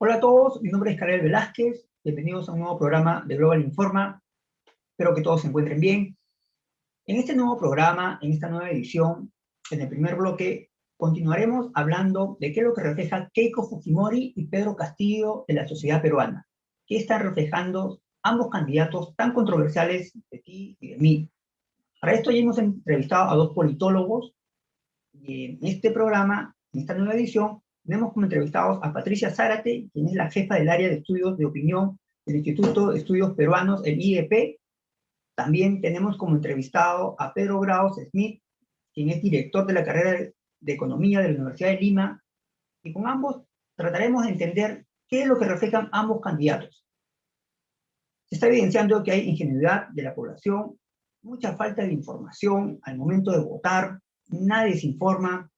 Hola a todos, mi nombre es Karel Velázquez, bienvenidos a un nuevo programa de Global Informa, espero que todos se encuentren bien. En este nuevo programa, en esta nueva edición, en el primer bloque, continuaremos hablando de qué es lo que refleja Keiko Fujimori y Pedro Castillo en la sociedad peruana, qué están reflejando ambos candidatos tan controversiales de ti y de mí. Para esto ya hemos entrevistado a dos politólogos y en este programa, en esta nueva edición, tenemos como entrevistados a Patricia Zárate, quien es la jefa del área de estudios de opinión del Instituto de Estudios Peruanos, el IEP. También tenemos como entrevistado a Pedro Graus Smith, quien es director de la carrera de Economía de la Universidad de Lima, y con ambos trataremos de entender qué es lo que reflejan ambos candidatos. Se está evidenciando que hay ingenuidad de la población, mucha falta de información al momento de votar, nadie se informa,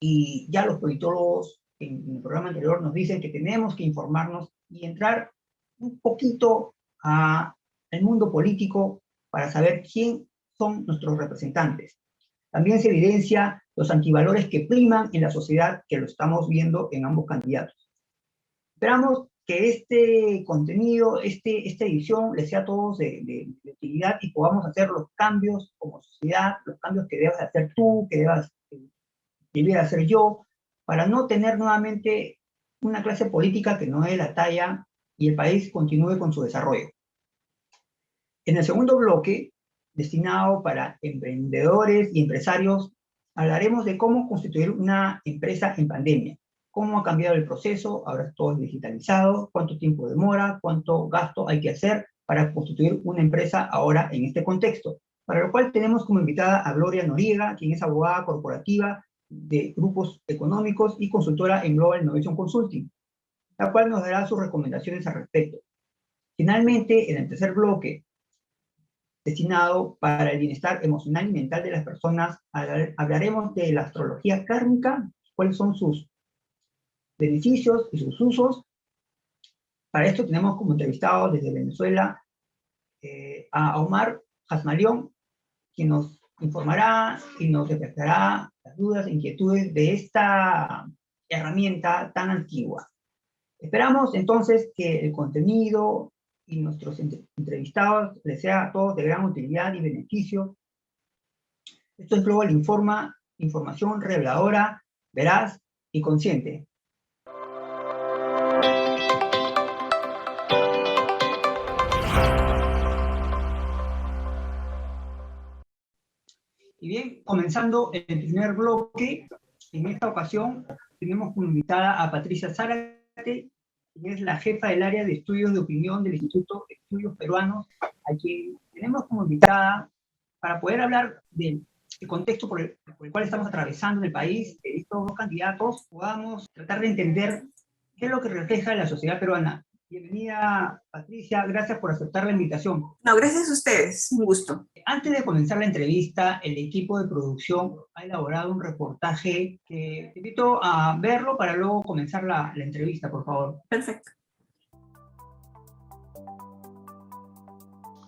y ya los politólogos en el programa anterior nos dicen que tenemos que informarnos y entrar un poquito al mundo político para saber quién son nuestros representantes. También se evidencia los antivalores que priman en la sociedad, que lo estamos viendo en ambos candidatos. Esperamos que este contenido, esta edición, les sea a todos de utilidad y podamos hacer los cambios como sociedad, los cambios que debas hacer tú, que debiera hacer yo, para no tener nuevamente una clase política que no dé la talla y el país continúe con su desarrollo. En el segundo bloque, destinado para emprendedores y empresarios, hablaremos de cómo constituir una empresa en pandemia, cómo ha cambiado el proceso, ahora todo es digitalizado, cuánto tiempo demora, cuánto gasto hay que hacer para constituir una empresa ahora en este contexto. Para lo cual tenemos como invitada a Gloria Noriega, quien es abogada corporativa de grupos económicos y consultora en Global Innovation Consulting, la cual nos dará sus recomendaciones al respecto. Finalmente, en el tercer bloque, destinado para el bienestar emocional y mental de las personas, hablaremos de la astrología kármica, cuáles son sus beneficios y sus usos. Para esto tenemos como entrevistado desde Venezuela a Omar Hasmalión, quien nos informará y nos reflejará las dudas e inquietudes de esta herramienta tan antigua. Esperamos entonces que el contenido y nuestros entrevistados les sea a todos de gran utilidad y beneficio. Esto es Global Informa, información reveladora, veraz y consciente. Y bien, comenzando el primer bloque, en esta ocasión tenemos como invitada a Patricia Zárate, quien es la jefa del área de estudios de opinión del Instituto de Estudios Peruanos, a quien tenemos como invitada para poder hablar del contexto por el cual estamos atravesando en el país, de estos dos candidatos, podamos tratar de entender qué es lo que refleja la sociedad peruana. Bienvenida, Patricia, gracias por aceptar la invitación. No, gracias a ustedes, un gusto. Antes de comenzar la entrevista, el equipo de producción ha elaborado un reportaje que te invito a verlo para luego comenzar la entrevista, por favor. Perfecto.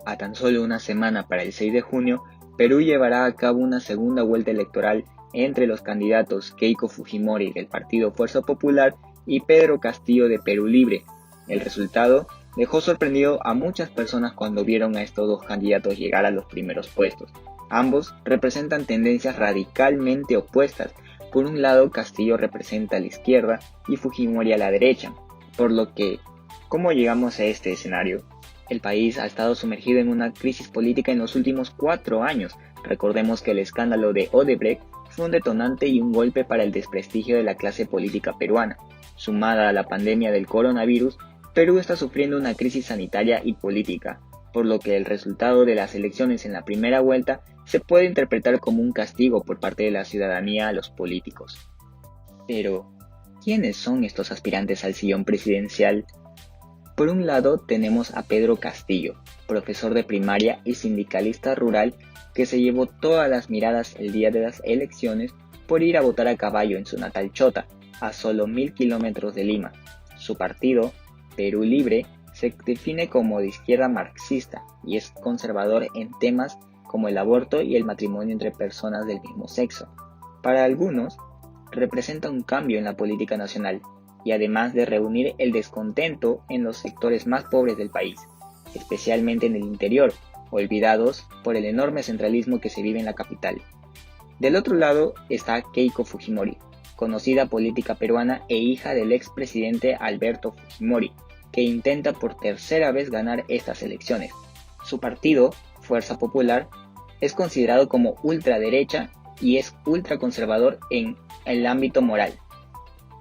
A tan solo una semana para el 6 de junio, Perú llevará a cabo una segunda vuelta electoral entre los candidatos Keiko Fujimori del Partido Fuerza Popular y Pedro Castillo de Perú Libre. El resultado dejó sorprendido a muchas personas cuando vieron a estos dos candidatos llegar a los primeros puestos. Ambos representan tendencias radicalmente opuestas. Por un lado, Castillo representa a la izquierda y Fujimori a la derecha. Por lo que, ¿cómo llegamos a este escenario? El país ha estado sumergido en una crisis política en los últimos 4 años. Recordemos que el escándalo de Odebrecht fue un detonante y un golpe para el desprestigio de la clase política peruana. Sumada a la pandemia del coronavirus, Perú está sufriendo una crisis sanitaria y política, por lo que el resultado de las elecciones en la primera vuelta se puede interpretar como un castigo por parte de la ciudadanía a los políticos. Pero, ¿quiénes son estos aspirantes al sillón presidencial? Por un lado tenemos a Pedro Castillo, profesor de primaria y sindicalista rural que se llevó todas las miradas el día de las elecciones por ir a votar a caballo en su natal Chota, a solo 1000 kilómetros de Lima. Su partido, Perú Libre, se define como de izquierda marxista y es conservador en temas como el aborto y el matrimonio entre personas del mismo sexo. Para algunos, representa un cambio en la política nacional, y además de reunir el descontento en los sectores más pobres del país, especialmente en el interior, olvidados por el enorme centralismo que se vive en la capital. Del otro lado está Keiko Fujimori, conocida política peruana e hija del expresidente Alberto Fujimori, que intenta por tercera vez ganar estas elecciones. Su partido, Fuerza Popular, es considerado como ultraderecha y es ultraconservador en el ámbito moral.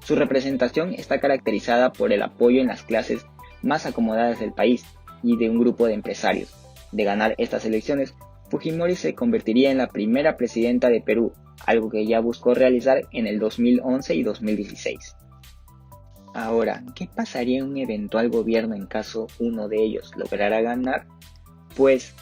Su representación está caracterizada por el apoyo en las clases más acomodadas del país y de un grupo de empresarios. De ganar estas elecciones, Fujimori se convertiría en la primera presidenta de Perú, algo que ya buscó realizar en el 2011 y 2016. Ahora, ¿qué pasaría en un eventual gobierno en caso uno de ellos lograra ganar? Pues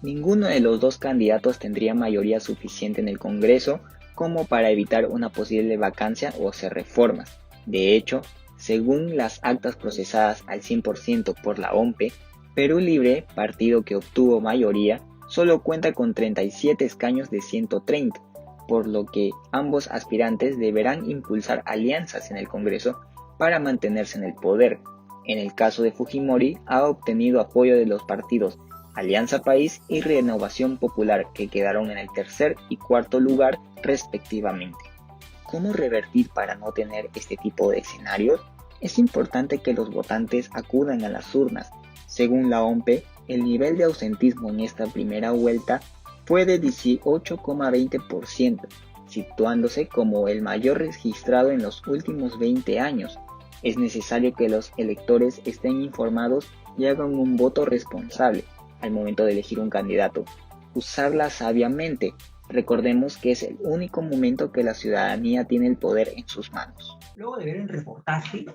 ninguno de los dos candidatos tendría mayoría suficiente en el Congreso como para evitar una posible vacancia o hacer reformas. De hecho, según las actas procesadas al 100% por la OMPE, Perú Libre, partido que obtuvo mayoría, solo cuenta con 37 escaños de 130, por lo que ambos aspirantes deberán impulsar alianzas en el Congreso para mantenerse en el poder. En el caso de Fujimori, ha obtenido apoyo de los partidos Alianza País y Renovación Popular, que quedaron en el tercer y cuarto lugar respectivamente. ¿Cómo revertir para no tener este tipo de escenarios? Es importante que los votantes acudan a las urnas. Según la OMPE, el nivel de ausentismo en esta primera vuelta fue de 18,20%, situándose como el mayor registrado en los últimos 20 años. Es necesario que los electores estén informados y hagan un voto responsable al momento de elegir un candidato. Usarla sabiamente. Recordemos que es el único momento que la ciudadanía tiene el poder en sus manos. Luego de ver el reportaje,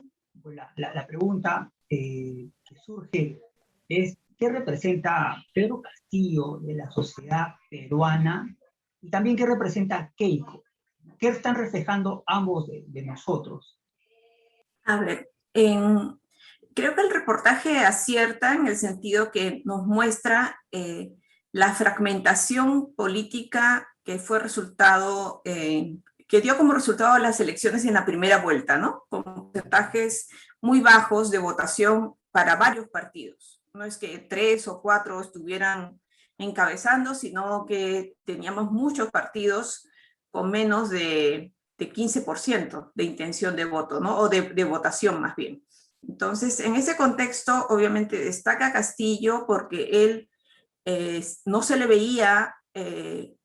pues la pregunta que surge es ¿qué representa Pedro Castillo de la sociedad peruana? Y también ¿qué representa Keiko? ¿Qué están reflejando ambos de nosotros? A ver, creo que el reportaje acierta en el sentido que nos muestra la fragmentación política que fue resultado, que dio como resultado las elecciones en la primera vuelta, ¿no? Con porcentajes muy bajos de votación para varios partidos. No es que 3 o 4 estuvieran encabezando, sino que teníamos muchos partidos con menos de 15% de intención de voto, ¿no? O de votación más bien. Entonces, en ese contexto, obviamente destaca Castillo porque él no se le veía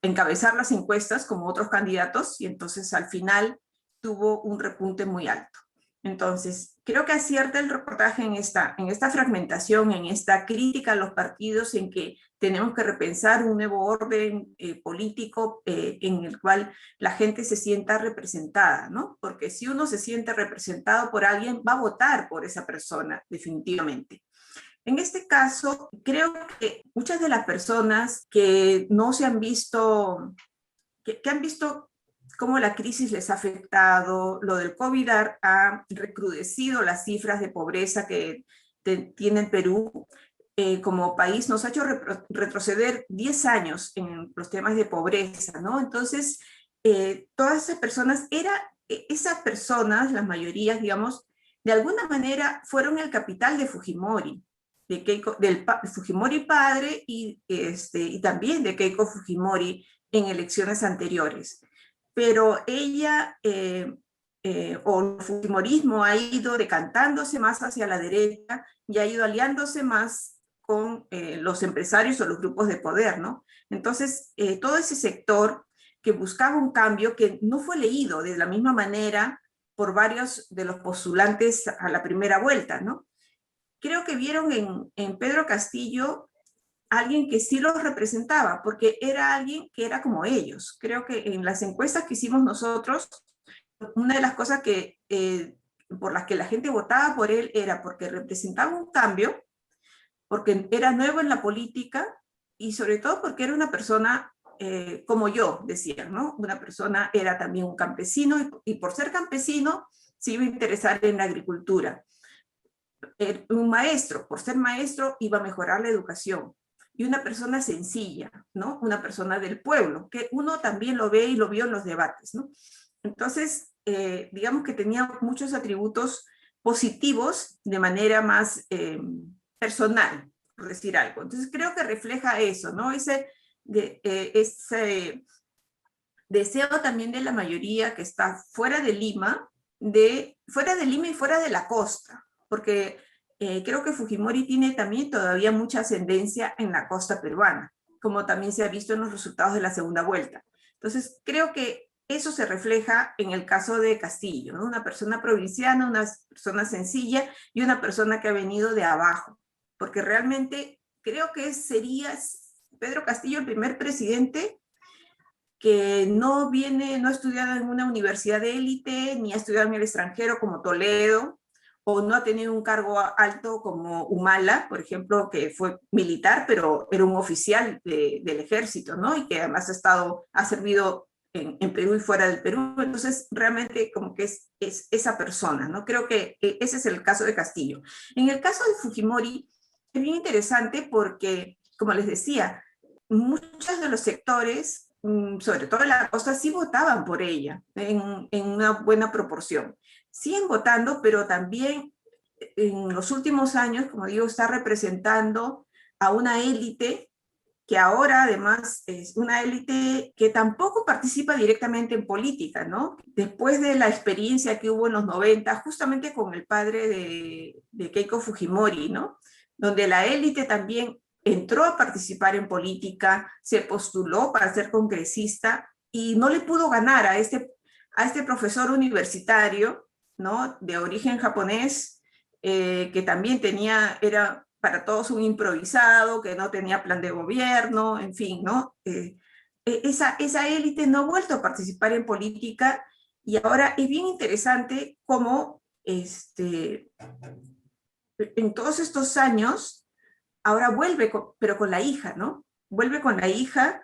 encabezar las encuestas como otros candidatos y entonces al final tuvo un repunte muy alto. Entonces, creo que acierta el reportaje en esta fragmentación, en esta crítica a los partidos, en que tenemos que repensar un nuevo orden político en el cual la gente se sienta representada, ¿no? Porque si uno se siente representado por alguien, va a votar por esa persona, definitivamente. En este caso, creo que muchas de las personas que no se han visto, que han visto cómo la crisis les ha afectado, lo del COVID ha recrudecido las cifras de pobreza que tiene el Perú como país, nos ha hecho retroceder 10 años en los temas de pobreza, ¿no? Entonces, todas esas personas, las mayorías, digamos, de alguna manera fueron el capital de Fujimori, del Fujimori padre y también de Keiko Fujimori en elecciones anteriores. Pero ella o el fujimorismo ha ido decantándose más hacia la derecha y ha ido aliándose más con los empresarios o los grupos de poder, ¿no? Entonces, todo ese sector que buscaba un cambio que no fue leído de la misma manera por varios de los postulantes a la primera vuelta, ¿no? Creo que vieron en Pedro Castillo alguien que sí los representaba, porque era alguien que era como ellos. Creo que en las encuestas que hicimos nosotros, una de las cosas por las que la gente votaba por él era porque representaba un cambio, porque era nuevo en la política y sobre todo porque era una persona como yo, decían, ¿no? Una persona era también un campesino y por ser campesino se iba a interesar en la agricultura. Un maestro, por ser maestro, iba a mejorar la educación. Y una persona sencilla, ¿no? Una persona del pueblo, que uno también lo ve y lo vio en los debates, ¿no? Entonces, digamos que tenía muchos atributos positivos de manera más personal, por decir algo. Entonces creo que refleja eso, ¿no? Ese deseo también de la mayoría que está fuera de Lima, fuera de Lima y fuera de la costa, porque creo que Fujimori tiene también todavía mucha ascendencia en la costa peruana, como también se ha visto en los resultados de la segunda vuelta. Entonces, creo que eso se refleja en el caso de Castillo, ¿no? Una persona provinciana, una persona sencilla y una persona que ha venido de abajo, porque realmente creo que sería Pedro Castillo el primer presidente que no ha estudiado en una universidad de élite, ni ha estudiado en el extranjero como Toledo, o no ha tenido un cargo alto como Humala, por ejemplo, que fue militar, pero era un oficial del ejército, ¿no? Y que además ha servido en Perú y fuera del Perú. Entonces, realmente como que es esa persona, ¿no? Creo que ese es el caso de Castillo. En el caso de Fujimori, es bien interesante porque, como les decía, muchos de los sectores, sobre todo en la costa, sí votaban por ella en una buena proporción. Siguen votando, pero también en los últimos años, como digo, está representando a una élite que ahora además es una élite que tampoco participa directamente en política, ¿no? Después de la experiencia que hubo en los 90, justamente con el padre de Keiko Fujimori, ¿no? Donde la élite también entró a participar en política, se postuló para ser congresista y no le pudo ganar a este profesor universitario, ¿no? De origen japonés, que también era para todos un improvisado, que no tenía plan de gobierno, en fin, ¿no? Esa élite no ha vuelto a participar en política y ahora es bien interesante cómo en todos estos años ahora vuelve, pero con la hija, ¿no? Vuelve con la hija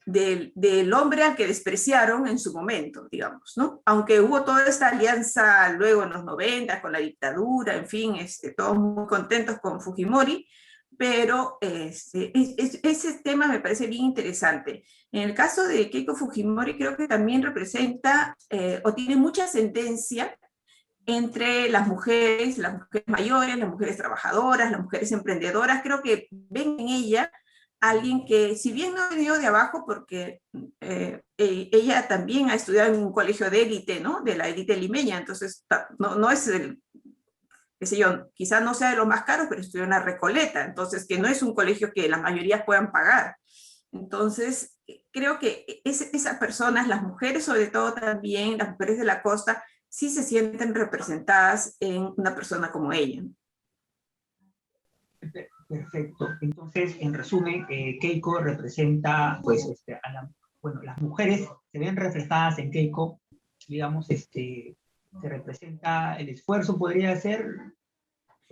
del hombre al que despreciaron en su momento, digamos, ¿no? Aunque hubo toda esta alianza luego en los 90 con la dictadura, en fin, todos muy contentos con Fujimori, pero ese tema me parece bien interesante. En el caso de Keiko Fujimori creo que también representa o tiene mucha ascendencia entre las mujeres mayores, las mujeres trabajadoras, las mujeres emprendedoras. Creo que ven en ella alguien que, si bien no ha venido de abajo, porque ella también ha estudiado en un colegio de élite, ¿no? De la élite limeña, entonces no es qué sé yo, quizás no sea de los más caros, pero estudió en la Recoleta, entonces que no es un colegio que las mayorías puedan pagar. Entonces, creo que esas personas, las mujeres sobre todo también, las mujeres de la costa, sí se sienten representadas en una persona como ella. Perfecto. Entonces, en resumen, Keiko representa, pues, bueno, las mujeres se ven reflejadas en Keiko, digamos, se representa el esfuerzo, podría ser,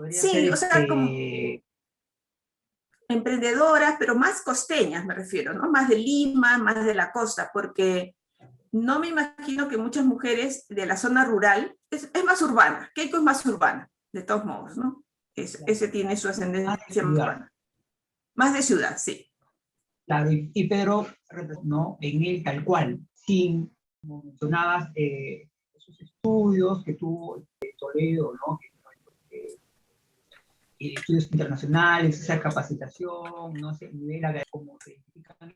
Sí, o sea, como emprendedoras, pero más costeñas me refiero, ¿no? Más de Lima, más de la costa, porque no me imagino que muchas mujeres de la zona rural, es más urbana, Keiko es más urbana, de todos modos, ¿no? Ese tiene su ascendencia más urbana. Más de ciudad, sí. Claro, y Pedro, ¿no? En él tal cual, sin, como mencionabas, esos estudios que tuvo Toledo, ¿no? Estudios internacionales, esa capacitación, no sé, nivel como se identifican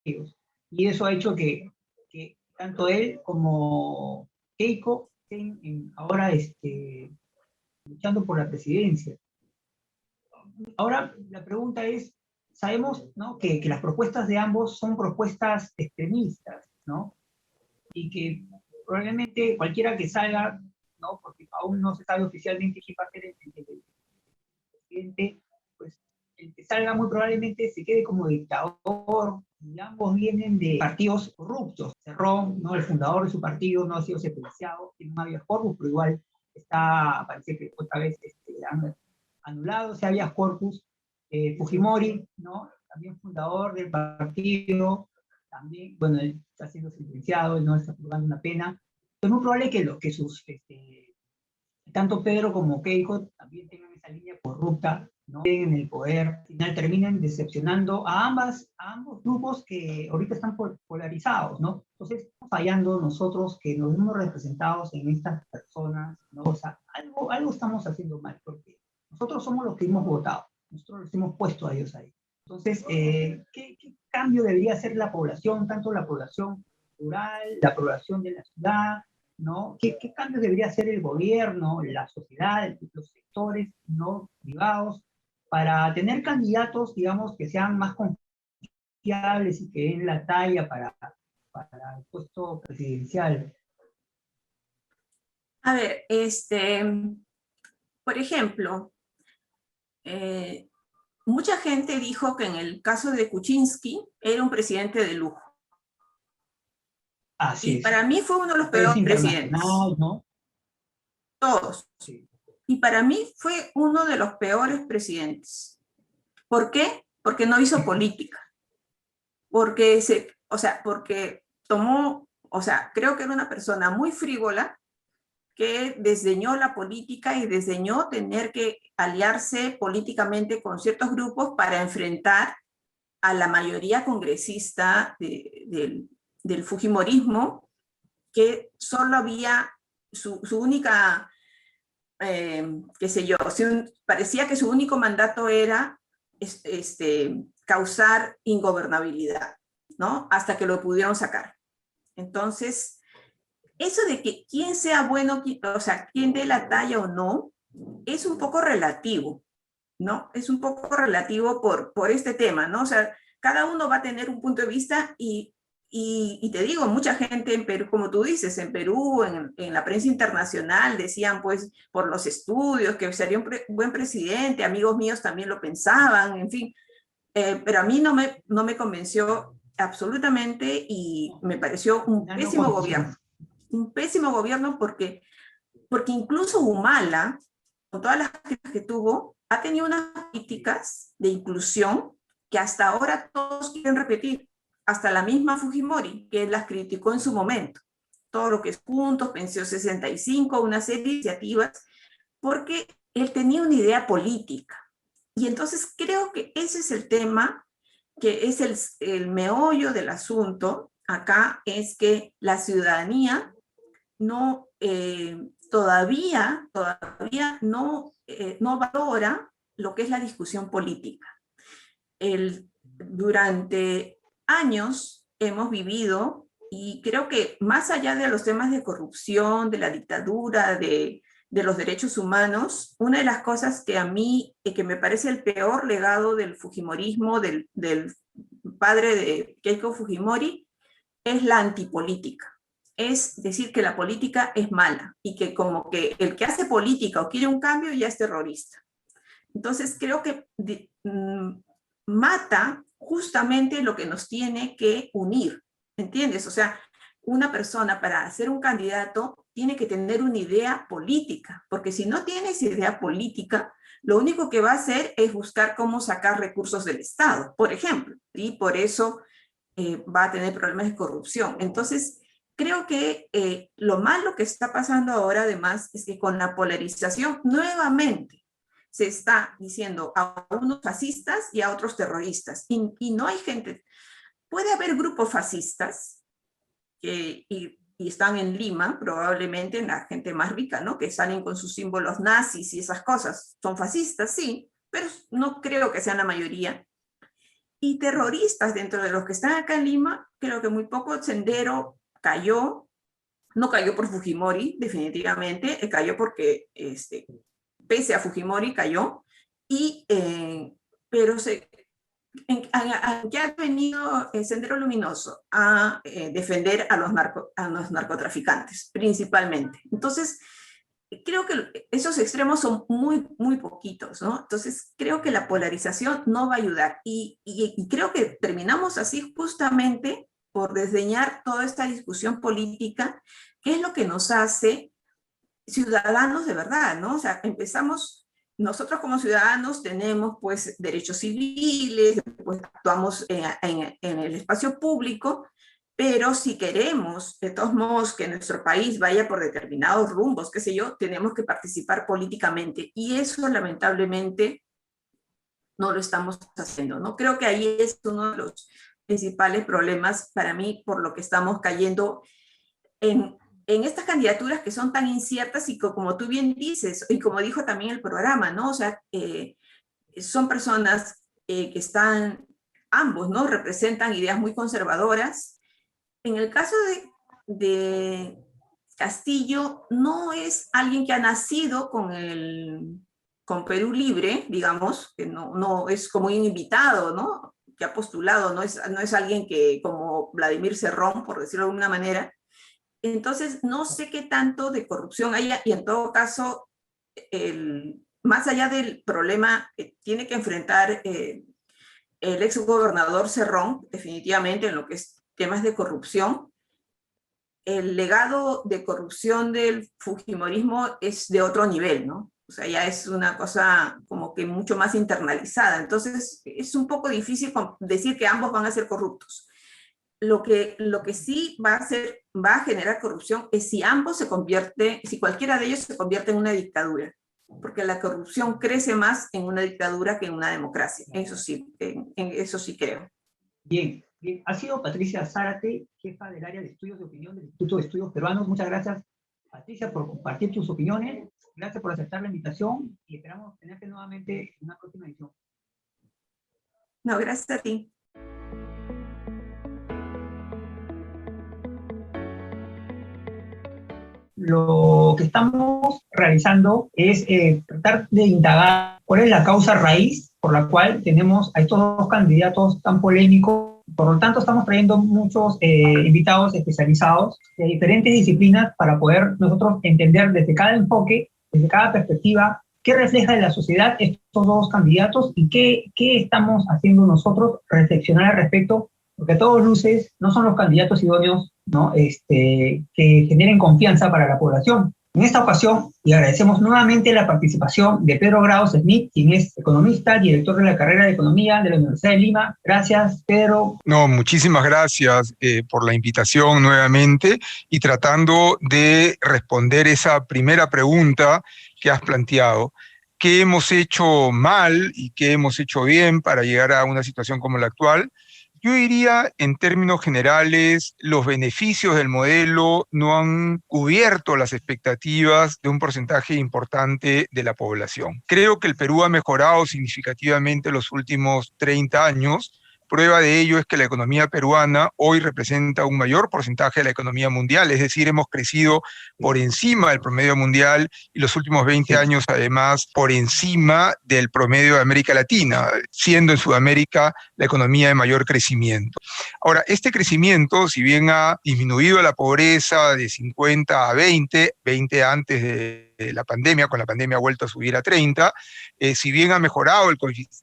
ellos. Y eso ha hecho que tanto él como Keiko estén ahora luchando por la presidencia. Ahora la pregunta es, sabemos, ¿no? que las propuestas de ambos son propuestas extremistas, ¿no? Y que probablemente cualquiera que salga, ¿no? Porque aún no se sabe oficialmente quién va a ser el presidente, pues el que salga muy probablemente se quede como dictador, y ambos vienen de partidos corruptos. Cerrón, ¿no? El fundador de su partido, no ha sido sentenciado, tiene un habeas corpus, pero igual parece que otra vez han anulado ese habeas corpus. Fujimori, ¿no? También fundador del partido, también, bueno, él está siendo sentenciado, él no está purgando una pena. Es muy probable que tanto Pedro como Keiko también tengan esa línea corrupta, ¿no? En el poder, al final terminan decepcionando a ambos grupos que ahorita están polarizados, ¿no? Entonces, estamos fallando nosotros que nos vemos representados en estas personas, ¿no? O sea, algo estamos haciendo mal, porque nosotros somos los que hemos votado, nosotros los hemos puesto a ellos ahí. Entonces, ¿qué cambio debería hacer la población, tanto la población rural, la población de la ciudad, ¿no? ¿Qué cambios debería hacer el gobierno, la sociedad, los sectores no privados, para tener candidatos, digamos, que sean más confiables y que den la talla para el puesto presidencial? A ver, por ejemplo, mucha gente dijo que en el caso de Kuczynski era un presidente de lujo. Así y es. para mí fue uno de los Es peores presidentes. ¿no? Todos. Sí. Y para mí fue uno de los peores presidentes. ¿Por qué? Porque no hizo política. Porque tomó, creo que era una persona muy frívola que desdeñó la política y desdeñó tener que aliarse políticamente con ciertos grupos para enfrentar a la mayoría congresista del fujimorismo, que solo había su única, parecía que su único mandato era causar ingobernabilidad, ¿no? Hasta que lo pudieron sacar. Entonces, eso de que quién sea bueno, quién dé la talla o no, es un poco relativo, ¿no? Es un poco relativo por este tema, ¿no? O sea, cada uno va a tener un punto de vista y te digo, mucha gente en Perú, como tú dices, en Perú, en la prensa internacional, decían pues por los estudios que sería un buen presidente, amigos míos también lo pensaban, en fin, pero a mí no me convenció absolutamente y me pareció un pésimo gobierno porque incluso Humala, con todas las críticas que tuvo, ha tenido unas políticas de inclusión que hasta ahora todos quieren repetir, hasta la misma Fujimori, que las criticó en su momento. Todo lo que es Juntos, Pensión 65, una serie de iniciativas, porque él tenía una idea política. Y entonces creo que ese es el tema, que es el meollo del asunto acá, es que la ciudadanía no, todavía no valora lo que es la discusión política. Durante años hemos vivido, y creo que más allá de los temas de corrupción, de la dictadura, de los derechos humanos, una de las cosas que a mí, que me parece el peor legado del fujimorismo, del padre de Keiko Fujimori, es la antipolítica. Es decir, que la política es mala y que como que el que hace política o quiere un cambio ya es terrorista. Entonces creo que mata justamente lo que nos tiene que unir, ¿entiendes? O sea, una persona para ser un candidato tiene que tener una idea política, porque si no tienes idea política, lo único que va a hacer es buscar cómo sacar recursos del Estado, por ejemplo, y por eso va a tener problemas de corrupción. Entonces, creo que lo malo que está pasando ahora, además, es que con la polarización nuevamente se está diciendo a unos fascistas y a otros terroristas. Y no hay gente, puede haber grupos fascistas y están en Lima, probablemente, la gente más rica, ¿no? Que salen con sus símbolos nazis y esas cosas. Son fascistas, sí, pero no creo que sean la mayoría. Y terroristas dentro de los que están acá en Lima, creo que muy poco. Sendero cayó, no cayó por Fujimori, definitivamente, cayó porque, pese a Fujimori, cayó, pero ya ha venido Sendero Luminoso a defender a los narcotraficantes, principalmente. Entonces, creo que esos extremos son muy, muy poquitos, ¿no? Entonces, creo que la polarización no va a ayudar. Y creo que terminamos así justamente por desdeñar toda esta discusión política, que es lo que nos hace ciudadanos de verdad, ¿no? O sea, nosotros como ciudadanos tenemos pues derechos civiles, pues actuamos en el espacio público, pero si queremos, de todos modos, que nuestro país vaya por determinados rumbos, qué sé yo, tenemos que participar políticamente. Y eso, lamentablemente, no lo estamos haciendo, ¿no? Creo que ahí es uno de los principales problemas para mí, por lo que estamos cayendo en estas candidaturas que son tan inciertas y como tú bien dices, y como dijo también el programa, ¿no? O sea, son personas que están, ambos, ¿no? Representan ideas muy conservadoras. En el caso de Castillo, no es alguien que ha nacido con Perú Libre, digamos, que no es como un invitado, ¿no? Que ha postulado, no es alguien que, como Vladimir Cerrón, por decirlo de alguna manera. Entonces, no sé qué tanto de corrupción haya, y en todo caso, más allá del problema que tiene que enfrentar el ex gobernador Cerrón, definitivamente en lo que es temas de corrupción, el legado de corrupción del fujimorismo es de otro nivel, ¿no? O sea, ya es una cosa como que mucho más internalizada. Entonces, es un poco difícil decir que ambos van a ser corruptos. Lo que sí va a generar corrupción es si si cualquiera de ellos se convierte en una dictadura, porque la corrupción crece más en una dictadura que en una democracia. Eso sí, en eso sí creo. Bien, bien. Ha sido Patricia Zárate, jefa del área de estudios de opinión del Instituto de Estudios Peruanos. Muchas gracias, Patricia, por compartir tus opiniones. Gracias por aceptar la invitación y esperamos tenerte nuevamente en una próxima edición. No, gracias a ti. Lo que estamos realizando es tratar de indagar cuál es la causa raíz por la cual tenemos a estos dos candidatos tan polémicos. Por lo tanto, estamos trayendo muchos invitados especializados de diferentes disciplinas para poder nosotros entender desde cada enfoque, desde cada perspectiva, qué refleja de la sociedad estos dos candidatos y qué estamos haciendo nosotros reflexionar al respecto, porque a todos luces no son los candidatos idóneos, ¿no? Que generen confianza para la población. En esta ocasión, y agradecemos nuevamente la participación de Pedro Graus Smith, quien es economista, director de la carrera de Economía de la Universidad de Lima. Gracias, Pedro. No, muchísimas gracias por la invitación nuevamente y tratando de responder esa primera pregunta que has planteado. ¿Qué hemos hecho mal y qué hemos hecho bien para llegar a una situación como la actual? Yo diría, en términos generales, los beneficios del modelo no han cubierto las expectativas de un porcentaje importante de la población. Creo que el Perú ha mejorado significativamente los últimos 30 años. Prueba de ello es que la economía peruana hoy representa un mayor porcentaje de la economía mundial, es decir, hemos crecido por encima del promedio mundial y los últimos 20 años además por encima del promedio de América Latina, siendo en Sudamérica la economía de mayor crecimiento. Ahora, este crecimiento, si bien ha disminuido la pobreza de 50 a 20 antes de la pandemia, con la pandemia ha vuelto a subir a 30, si bien ha mejorado el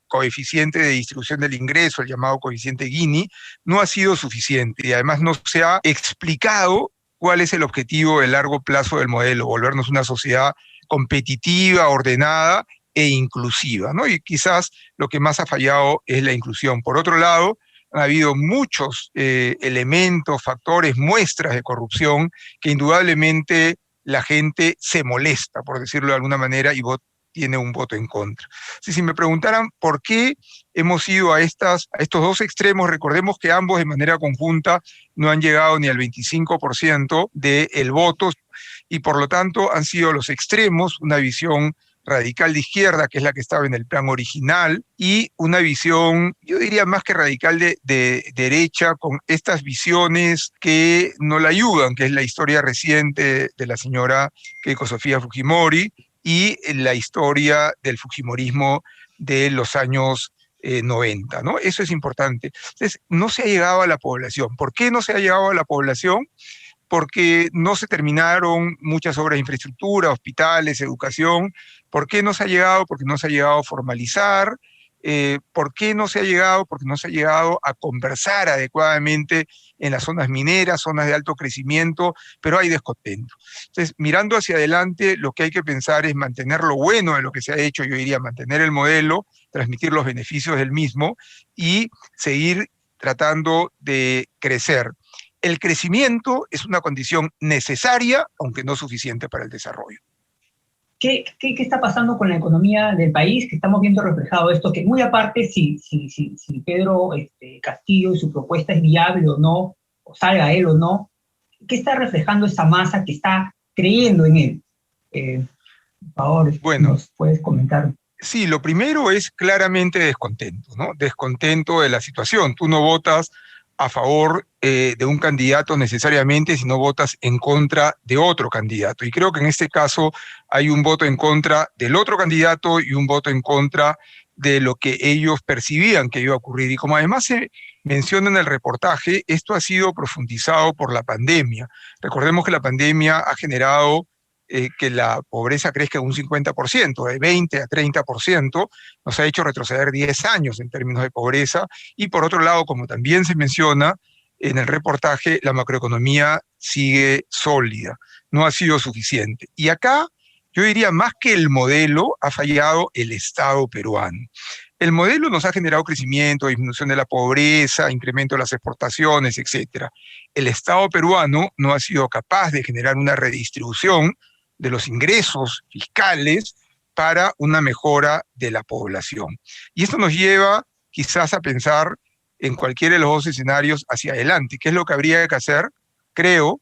coeficiente de distribución del ingreso, el llamado coeficiente Gini, no ha sido suficiente y además no se ha explicado cuál es el objetivo de largo plazo del modelo, volvernos una sociedad competitiva, ordenada e inclusiva, ¿no? Y quizás lo que más ha fallado es la inclusión. Por otro lado, ha habido muchos elementos, factores, muestras de corrupción que indudablemente la gente se molesta, por decirlo de alguna manera, y tiene un voto en contra. Si me preguntaran por qué hemos ido a estos dos extremos, recordemos que ambos de manera conjunta no han llegado ni al 25% del voto, y por lo tanto han sido los extremos, una visión radical de izquierda, que es la que estaba en el plan original, y una visión, yo diría más que radical de derecha, con estas visiones que no la ayudan, que es la historia reciente de la señora Keiko Sofía Fujimori y la historia del fujimorismo de los años 90, ¿no? Eso es importante. Entonces, no se ha llegado a la población. ¿Por qué no se ha llegado a la población? Porque no se terminaron muchas obras de infraestructura, hospitales, educación. ¿Por qué no se ha llegado? Porque no se ha llegado a formalizar. ¿Por qué no se ha llegado? Porque no se ha llegado a conversar adecuadamente en las zonas mineras, zonas de alto crecimiento, pero hay descontento. Entonces, mirando hacia adelante, lo que hay que pensar es mantener lo bueno de lo que se ha hecho, yo diría mantener el modelo, transmitir los beneficios del mismo y seguir tratando de crecer. El crecimiento es una condición necesaria, aunque no suficiente para el desarrollo. ¿Qué está pasando con la economía del país? Que estamos viendo reflejado esto, que muy aparte si Pedro Castillo y su propuesta es viable o no, o salga él o no, ¿qué está reflejando esa masa que está creyendo en él? Por favor, Bueno, ¿nos puedes comentar? sí, lo primero es claramente descontento, ¿no? Descontento de la situación. Tú no votas a favor de un candidato necesariamente, sino votas en contra de otro candidato. Y creo que en este caso hay un voto en contra del otro candidato y un voto en contra de lo que ellos percibían que iba a ocurrir. Y como además se menciona en el reportaje, esto ha sido profundizado por la pandemia. Recordemos que la pandemia ha generado que la pobreza crezca un 50%, de 20 a 30%, nos ha hecho retroceder 10 años en términos de pobreza, y por otro lado, como también se menciona en el reportaje, la macroeconomía sigue sólida, no ha sido suficiente. Y acá yo diría, más que el modelo, ha fallado el Estado peruano. El modelo nos ha generado crecimiento, disminución de la pobreza, incremento de las exportaciones, etc. El Estado peruano no ha sido capaz de generar una redistribución de los ingresos fiscales para una mejora de la población. Y esto nos lleva quizás a pensar en cualquiera de los dos escenarios hacia adelante. ¿Qué es lo que habría que hacer? Creo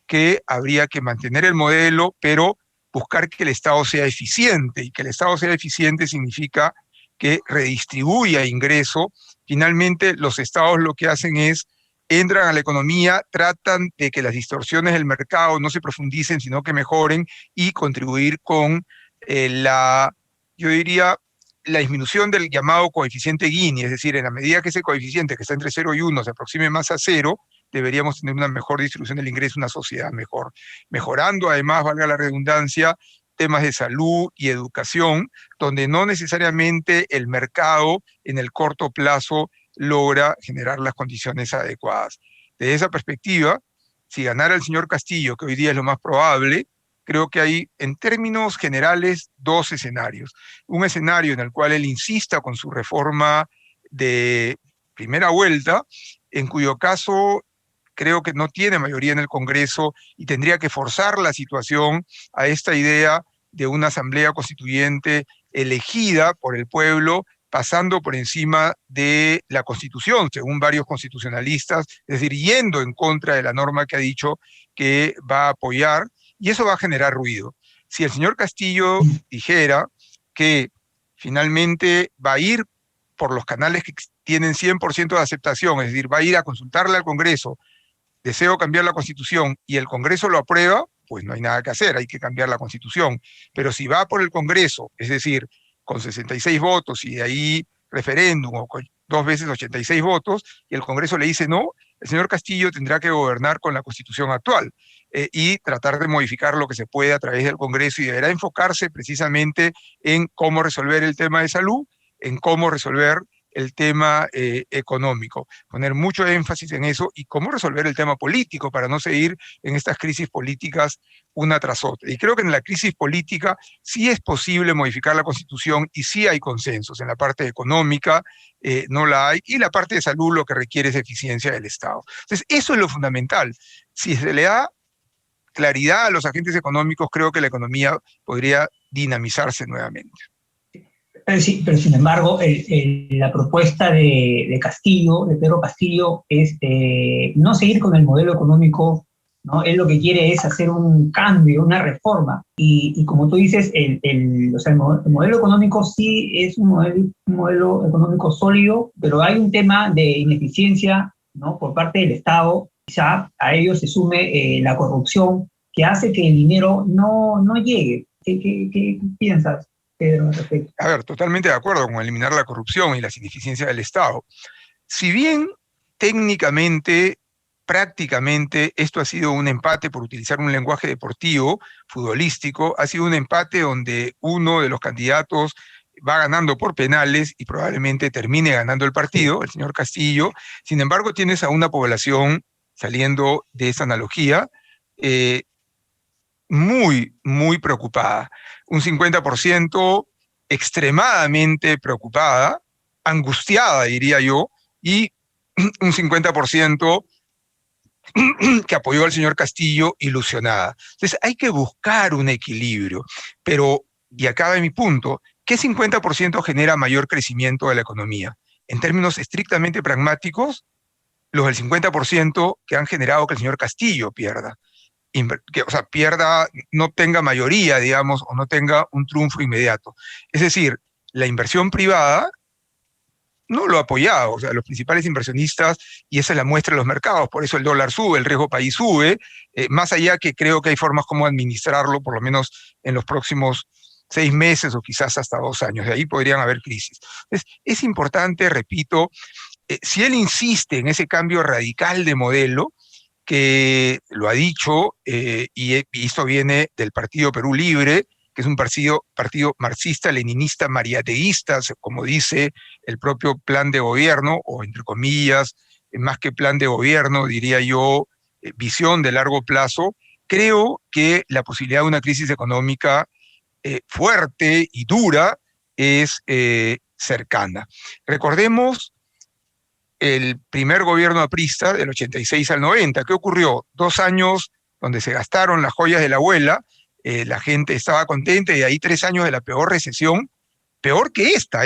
que habría que mantener el modelo, pero buscar que el Estado sea eficiente, y que el Estado sea eficiente significa que redistribuya ingreso. Finalmente, los estados lo que hacen es entran a la economía, tratan de que las distorsiones del mercado no se profundicen, sino que mejoren, y contribuir con yo diría, la disminución del llamado coeficiente Gini, es decir, en la medida que ese coeficiente, que está entre 0 y 1, se aproxime más a 0, deberíamos tener una mejor distribución del ingreso, una sociedad mejor. Mejorando, además, valga la redundancia, temas de salud y educación, donde no necesariamente el mercado en el corto plazo logra generar las condiciones adecuadas. Desde esa perspectiva, si ganara el señor Castillo, que hoy día es lo más probable, creo que hay, en términos generales, dos escenarios. Un escenario en el cual él insista con su reforma de primera vuelta, en cuyo caso creo que no tiene mayoría en el Congreso y tendría que forzar la situación a esta idea de una asamblea constituyente elegida por el pueblo, pasando por encima de la Constitución, según varios constitucionalistas, es decir, yendo en contra de la norma que ha dicho que va a apoyar, y eso va a generar ruido. Si el señor Castillo dijera que finalmente va a ir por los canales que tienen 100% de aceptación, es decir, va a ir a consultarle al Congreso, deseo cambiar la Constitución, y el Congreso lo aprueba, pues no hay nada que hacer, hay que cambiar la Constitución. Pero si va por el Congreso, es decir, con 66 votos y de ahí referéndum, o con 2 veces 86 votos, y el Congreso le dice no, el señor Castillo tendrá que gobernar con la Constitución actual y tratar de modificar lo que se puede a través del Congreso, y deberá enfocarse precisamente en cómo resolver el tema de salud, en cómo resolver el tema económico, poner mucho énfasis en eso, y cómo resolver el tema político para no seguir en estas crisis políticas una tras otra. Y creo que en la crisis política sí es posible modificar la Constitución, y sí hay consensos. En la parte económica no la hay, y la parte de salud lo que requiere es eficiencia del Estado. Entonces, eso es lo fundamental. Si se le da claridad a los agentes económicos, creo que la economía podría dinamizarse nuevamente. Sí, pero sin embargo, la propuesta de Castillo, de Pedro Castillo, es no seguir con el modelo económico, ¿no? Él lo que quiere es hacer un cambio, una reforma. Y como tú dices, o sea, el modelo económico sí es un modelo económico sólido, pero hay un tema de ineficiencia, ¿no?, por parte del Estado. Quizá a ello se sume la corrupción, que hace que el dinero no llegue. ¿Qué piensas, Pedro, al respecto? A ver, totalmente de acuerdo con eliminar la corrupción y las ineficiencias del Estado. Si bien técnicamente, prácticamente, esto ha sido un empate, por utilizar un lenguaje deportivo, futbolístico, ha sido un empate donde uno de los candidatos va ganando por penales y probablemente termine ganando el partido, el señor Castillo. Sin embargo, tienes a una población, saliendo de esa analogía, muy, muy preocupada. Un 50% extremadamente preocupada, angustiada, diría yo, y un 50% que apoyó al señor Castillo ilusionada. Entonces hay que buscar un equilibrio, pero, y acá va mi punto, ¿qué 50% genera mayor crecimiento de la economía? En términos estrictamente pragmáticos, los del 50% que han generado que el señor Castillo pierda. O sea, pierda, no tenga mayoría, digamos, o no tenga un triunfo inmediato. Es decir, la inversión privada no lo ha apoyado, o sea, los principales inversionistas, y esa es la muestra de los mercados, por eso el dólar sube, el riesgo país sube, más allá que creo que hay formas como administrarlo, por lo menos en los próximos 6 meses o quizás hasta 2 años, de ahí podrían haber crisis. Entonces, es importante, repito, si él insiste en ese cambio radical de modelo, que lo ha dicho, y esto viene del Partido Perú Libre, que es un partido marxista, leninista, mariateísta, como dice el propio plan de gobierno, o entre comillas, más que plan de gobierno, diría yo, visión de largo plazo. Creo que la posibilidad de una crisis económica fuerte y dura es cercana. Recordemos el primer gobierno aprista del 86 al 90. ¿Qué ocurrió? 2 años donde se gastaron las joyas de la abuela, la gente estaba contenta, y ahí 3 años de la peor recesión, peor que esta,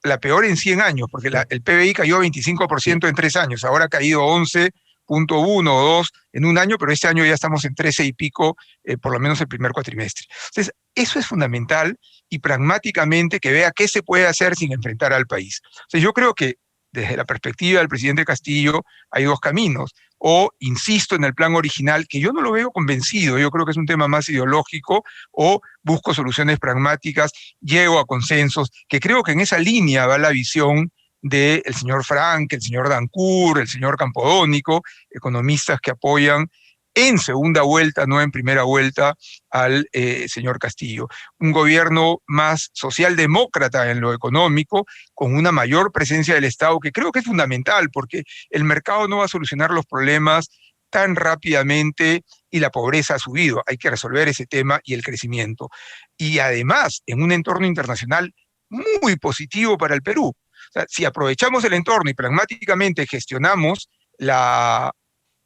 la peor en 100 años, porque el PBI cayó 25% en 3 años, ahora ha caído 11.1 o 2 en un año, pero este año ya estamos en 13 y pico, por lo menos el primer cuatrimestre. Entonces, eso es fundamental, y pragmáticamente que vea qué se puede hacer sin enfrentar al país. Entonces, yo creo que desde la perspectiva del presidente Castillo hay 2 caminos. O insisto en el plan original, que yo no lo veo convencido, yo creo que es un tema más ideológico, o busco soluciones pragmáticas, llego a consensos, que creo que en esa línea va la visión del señor Frank, el señor Dancourt, el señor Campodónico, economistas que apoyan en segunda vuelta, no en primera vuelta, al señor Castillo. Un gobierno más socialdemócrata en lo económico, con una mayor presencia del Estado, que creo que es fundamental, porque el mercado no va a solucionar los problemas tan rápidamente, y la pobreza ha subido. Hay que resolver ese tema y el crecimiento. Y además, en un entorno internacional muy positivo para el Perú. O sea, si aprovechamos el entorno y pragmáticamente gestionamos la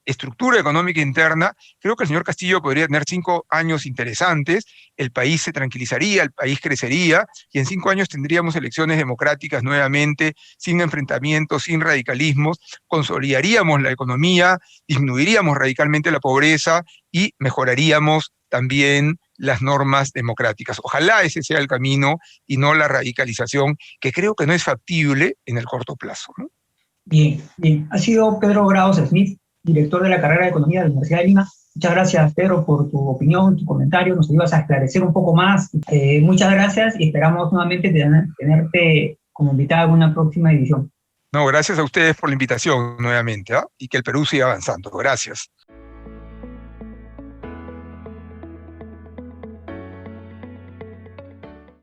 estructura económica interna, creo que el señor Castillo podría tener 5 años interesantes, el país se tranquilizaría, el país crecería, y en 5 años tendríamos elecciones democráticas nuevamente, sin enfrentamientos, sin radicalismos, consolidaríamos la economía, disminuiríamos radicalmente la pobreza y mejoraríamos también las normas democráticas. Ojalá ese sea el camino y no la radicalización, que creo que no es factible en el corto plazo, ¿no? Bien, bien. Ha sido Pedro Grados Smith, director de la carrera de Economía de la Universidad de Lima. Muchas gracias, Pedro, por tu opinión, tu comentario. Nos ayudas a esclarecer un poco más. Muchas gracias, y esperamos nuevamente tenerte como invitada en una próxima edición. No, gracias a ustedes por la invitación nuevamente, ¿eh? Y que el Perú siga avanzando. Gracias.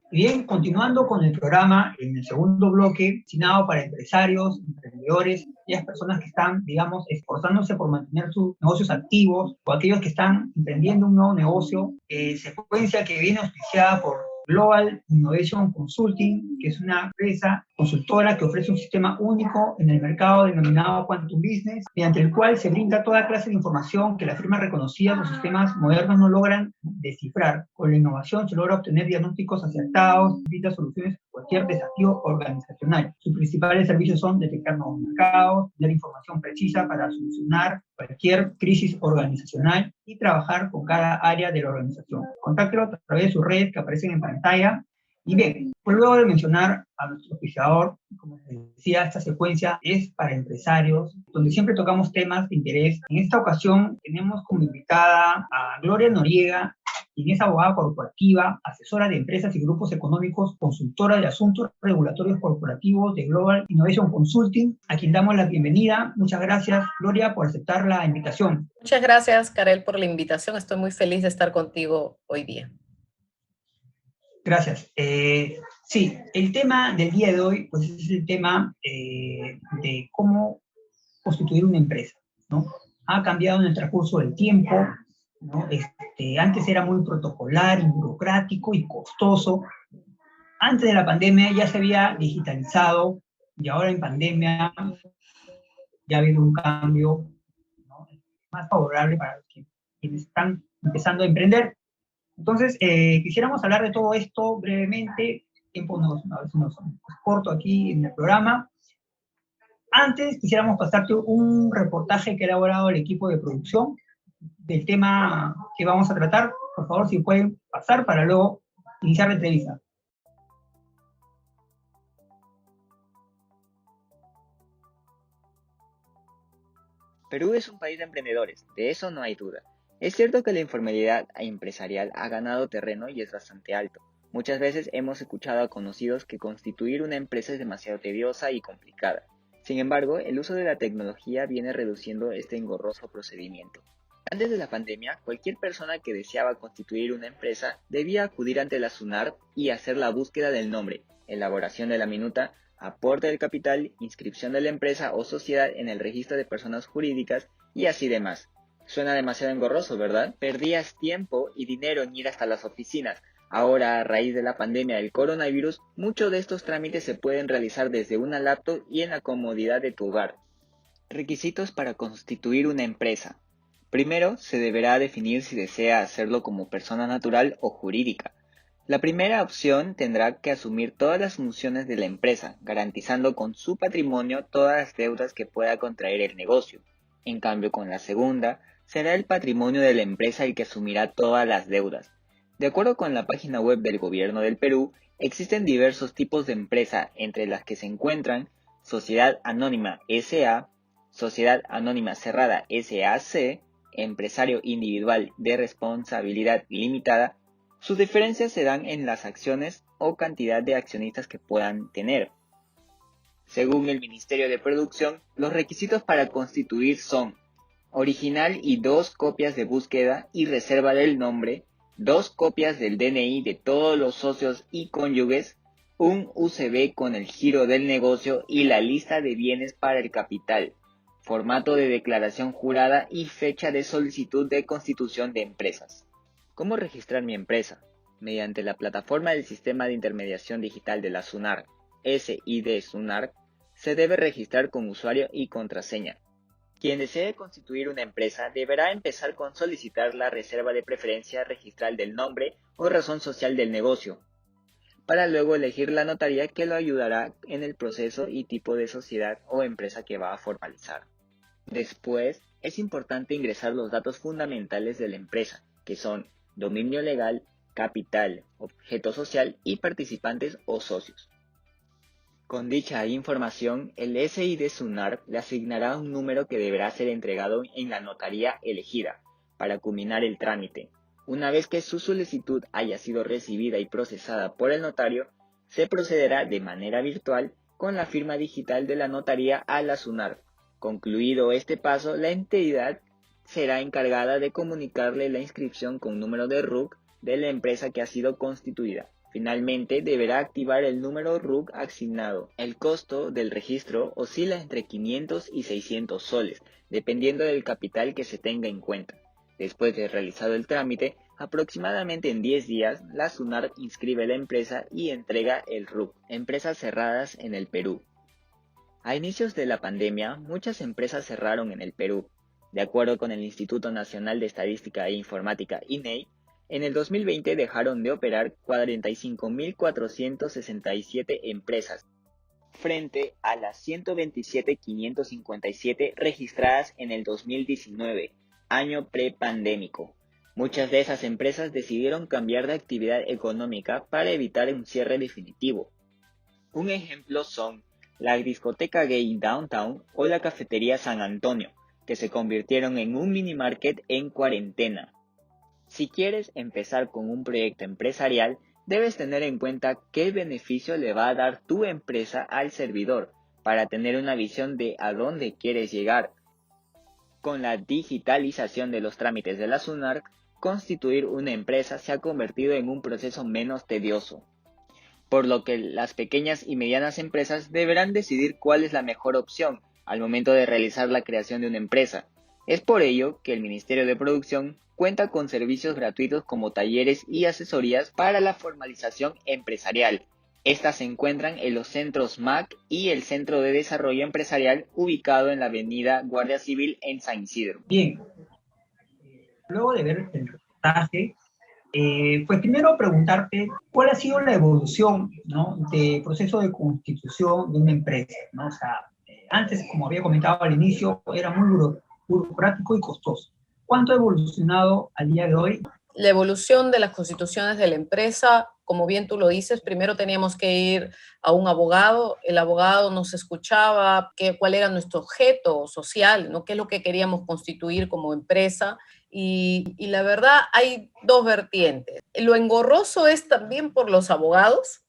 Bien, continuando con el programa, en el segundo bloque, destinado para empresarios, emprendedores, aquellas personas que están, digamos, esforzándose por mantener sus negocios activos, o aquellos que están emprendiendo un nuevo negocio, secuencia que viene auspiciada por Global Innovation Consulting, que es una empresa consultora que ofrece un sistema único en el mercado denominado Quantum Business, mediante el cual se brinda toda clase de información que las firmas reconocidas o sistemas modernos no logran descifrar. Con la innovación se logra obtener diagnósticos acertados, brinda soluciones a cualquier desafío organizacional. Sus principales servicios son detectar nuevos mercados, tener información precisa para solucionar cualquier crisis organizacional y trabajar con cada área de la organización. Contáctelo a través de su red que aparecen en pantalla. Y bien, pues luego de mencionar a nuestro oficiador, como les decía, esta secuencia es para empresarios, donde siempre tocamos temas de interés. En esta ocasión tenemos como invitada a Gloria Noriega, quien es abogada corporativa, asesora de empresas y grupos económicos, consultora de asuntos regulatorios corporativos de Global Innovation Consulting, a quien damos la bienvenida. Muchas gracias, Gloria, por aceptar la invitación. Muchas gracias, Karel, por la invitación. Estoy muy feliz de estar contigo hoy día. Gracias. Sí, el tema del día de hoy, pues, es el tema de cómo constituir una empresa, ¿no? Ha cambiado en el transcurso del tiempo, ¿no? Antes era muy protocolar y burocrático y costoso. Antes de la pandemia ya se había digitalizado, y ahora en pandemia ya ha habido un cambio, ¿no? más favorable para los quienes están empezando a emprender. Entonces, quisiéramos hablar de todo esto brevemente. El tiempo a veces nos corto aquí en el programa. Antes, quisiéramos pasarte un reportaje que ha elaborado el equipo de producción del tema que vamos a tratar. Por favor, si pueden pasar para luego iniciar la entrevista. Perú es un país de emprendedores, de eso no hay duda. Es cierto que la informalidad empresarial ha ganado terreno y es bastante alto. Muchas veces hemos escuchado a conocidos que constituir una empresa es demasiado tediosa y complicada. Sin embargo, el uso de la tecnología viene reduciendo este engorroso procedimiento. Antes de la pandemia, cualquier persona que deseaba constituir una empresa debía acudir ante la SUNAR y hacer la búsqueda del nombre, elaboración de la minuta, aporte del capital, inscripción de la empresa o sociedad en el registro de personas jurídicas y así demás. Suena demasiado engorroso, ¿verdad? Perdías tiempo y dinero en ir hasta las oficinas. Ahora, a raíz de la pandemia del coronavirus, muchos de estos trámites se pueden realizar desde una laptop y en la comodidad de tu hogar. Requisitos para constituir una empresa. Primero, se deberá definir si desea hacerlo como persona natural o jurídica. La primera opción tendrá que asumir todas las funciones de la empresa, garantizando con su patrimonio todas las deudas que pueda contraer el negocio. En cambio, con la segunda, será el patrimonio de la empresa el que asumirá todas las deudas. De acuerdo con la página web del Gobierno del Perú, existen diversos tipos de empresa, entre las que se encuentran Sociedad Anónima S.A., Sociedad Anónima Cerrada S.A.C., Empresario Individual de Responsabilidad Limitada. Sus diferencias se dan en las acciones o cantidad de accionistas que puedan tener. Según el Ministerio de Producción, los requisitos para constituir son original y 2 copias de búsqueda y reserva del nombre, 2 copias del DNI de todos los socios y cónyuges, un UCB con el giro del negocio y la lista de bienes para el capital, formato de declaración jurada y fecha de solicitud de constitución de empresas. ¿Cómo registrar mi empresa? Mediante la plataforma del Sistema de Intermediación Digital de la SUNAR, SID SUNAR, se debe registrar con usuario y contraseña. Quien desee constituir una empresa deberá empezar con solicitar la reserva de preferencia registral del nombre o razón social del negocio, para luego elegir la notaría que lo ayudará en el proceso y tipo de sociedad o empresa que va a formalizar. Después, es importante ingresar los datos fundamentales de la empresa, que son dominio legal, capital, objeto social y participantes o socios. Con dicha información, el SID SUNAR le asignará un número que deberá ser entregado en la notaría elegida para culminar el trámite. Una vez que su solicitud haya sido recibida y procesada por el notario, se procederá de manera virtual con la firma digital de la notaría a la SUNAR. Concluido este paso, la entidad será encargada de comunicarle la inscripción con número de RUC de la empresa que ha sido constituida. Finalmente, deberá activar el número RUC asignado. El costo del registro oscila entre 500 y 600 soles, dependiendo del capital que se tenga en cuenta. Después de realizado el trámite, aproximadamente en 10 días, la SUNAR inscribe la empresa y entrega el RUC. Empresas cerradas en el Perú. A inicios de la pandemia, muchas empresas cerraron en el Perú. De acuerdo con el Instituto Nacional de Estadística e Informática, INEI, en el 2020 dejaron de operar 45.467 empresas, frente a las 127.557 registradas en el 2019, año prepandémico. Muchas de esas empresas decidieron cambiar de actividad económica para evitar un cierre definitivo. Un ejemplo son la discoteca gay Downtown o la cafetería San Antonio, que se convirtieron en un mini market en cuarentena. Si quieres empezar con un proyecto empresarial, debes tener en cuenta qué beneficio le va a dar tu empresa al servidor para tener una visión de a dónde quieres llegar. Con la digitalización de los trámites de la SUNAR, constituir una empresa se ha convertido en un proceso menos tedioso, por lo que las pequeñas y medianas empresas deberán decidir cuál es la mejor opción al momento de realizar la creación de una empresa. Es por ello que el Ministerio de Producción cuenta con servicios gratuitos como talleres y asesorías para la formalización empresarial. Estas se encuentran en los centros MAC y el Centro de Desarrollo Empresarial ubicado en la avenida Guardia Civil en San Isidro. Bien, Luego de ver el reportaje, pues primero preguntarte cuál ha sido la evolución, ¿no?, del proceso de constitución de una empresa, ¿no? O sea, antes, como había comentado al inicio, era muy burocrático y costoso. ¿Cuánto ha evolucionado al día de hoy? La evolución de las constituciones de la empresa, como bien tú lo dices, primero teníamos que ir a un abogado, el abogado nos escuchaba cuál era nuestro objeto social, ¿no? Qué es lo que queríamos constituir como empresa. Y la verdad hay dos vertientes. Lo engorroso es también por los abogados,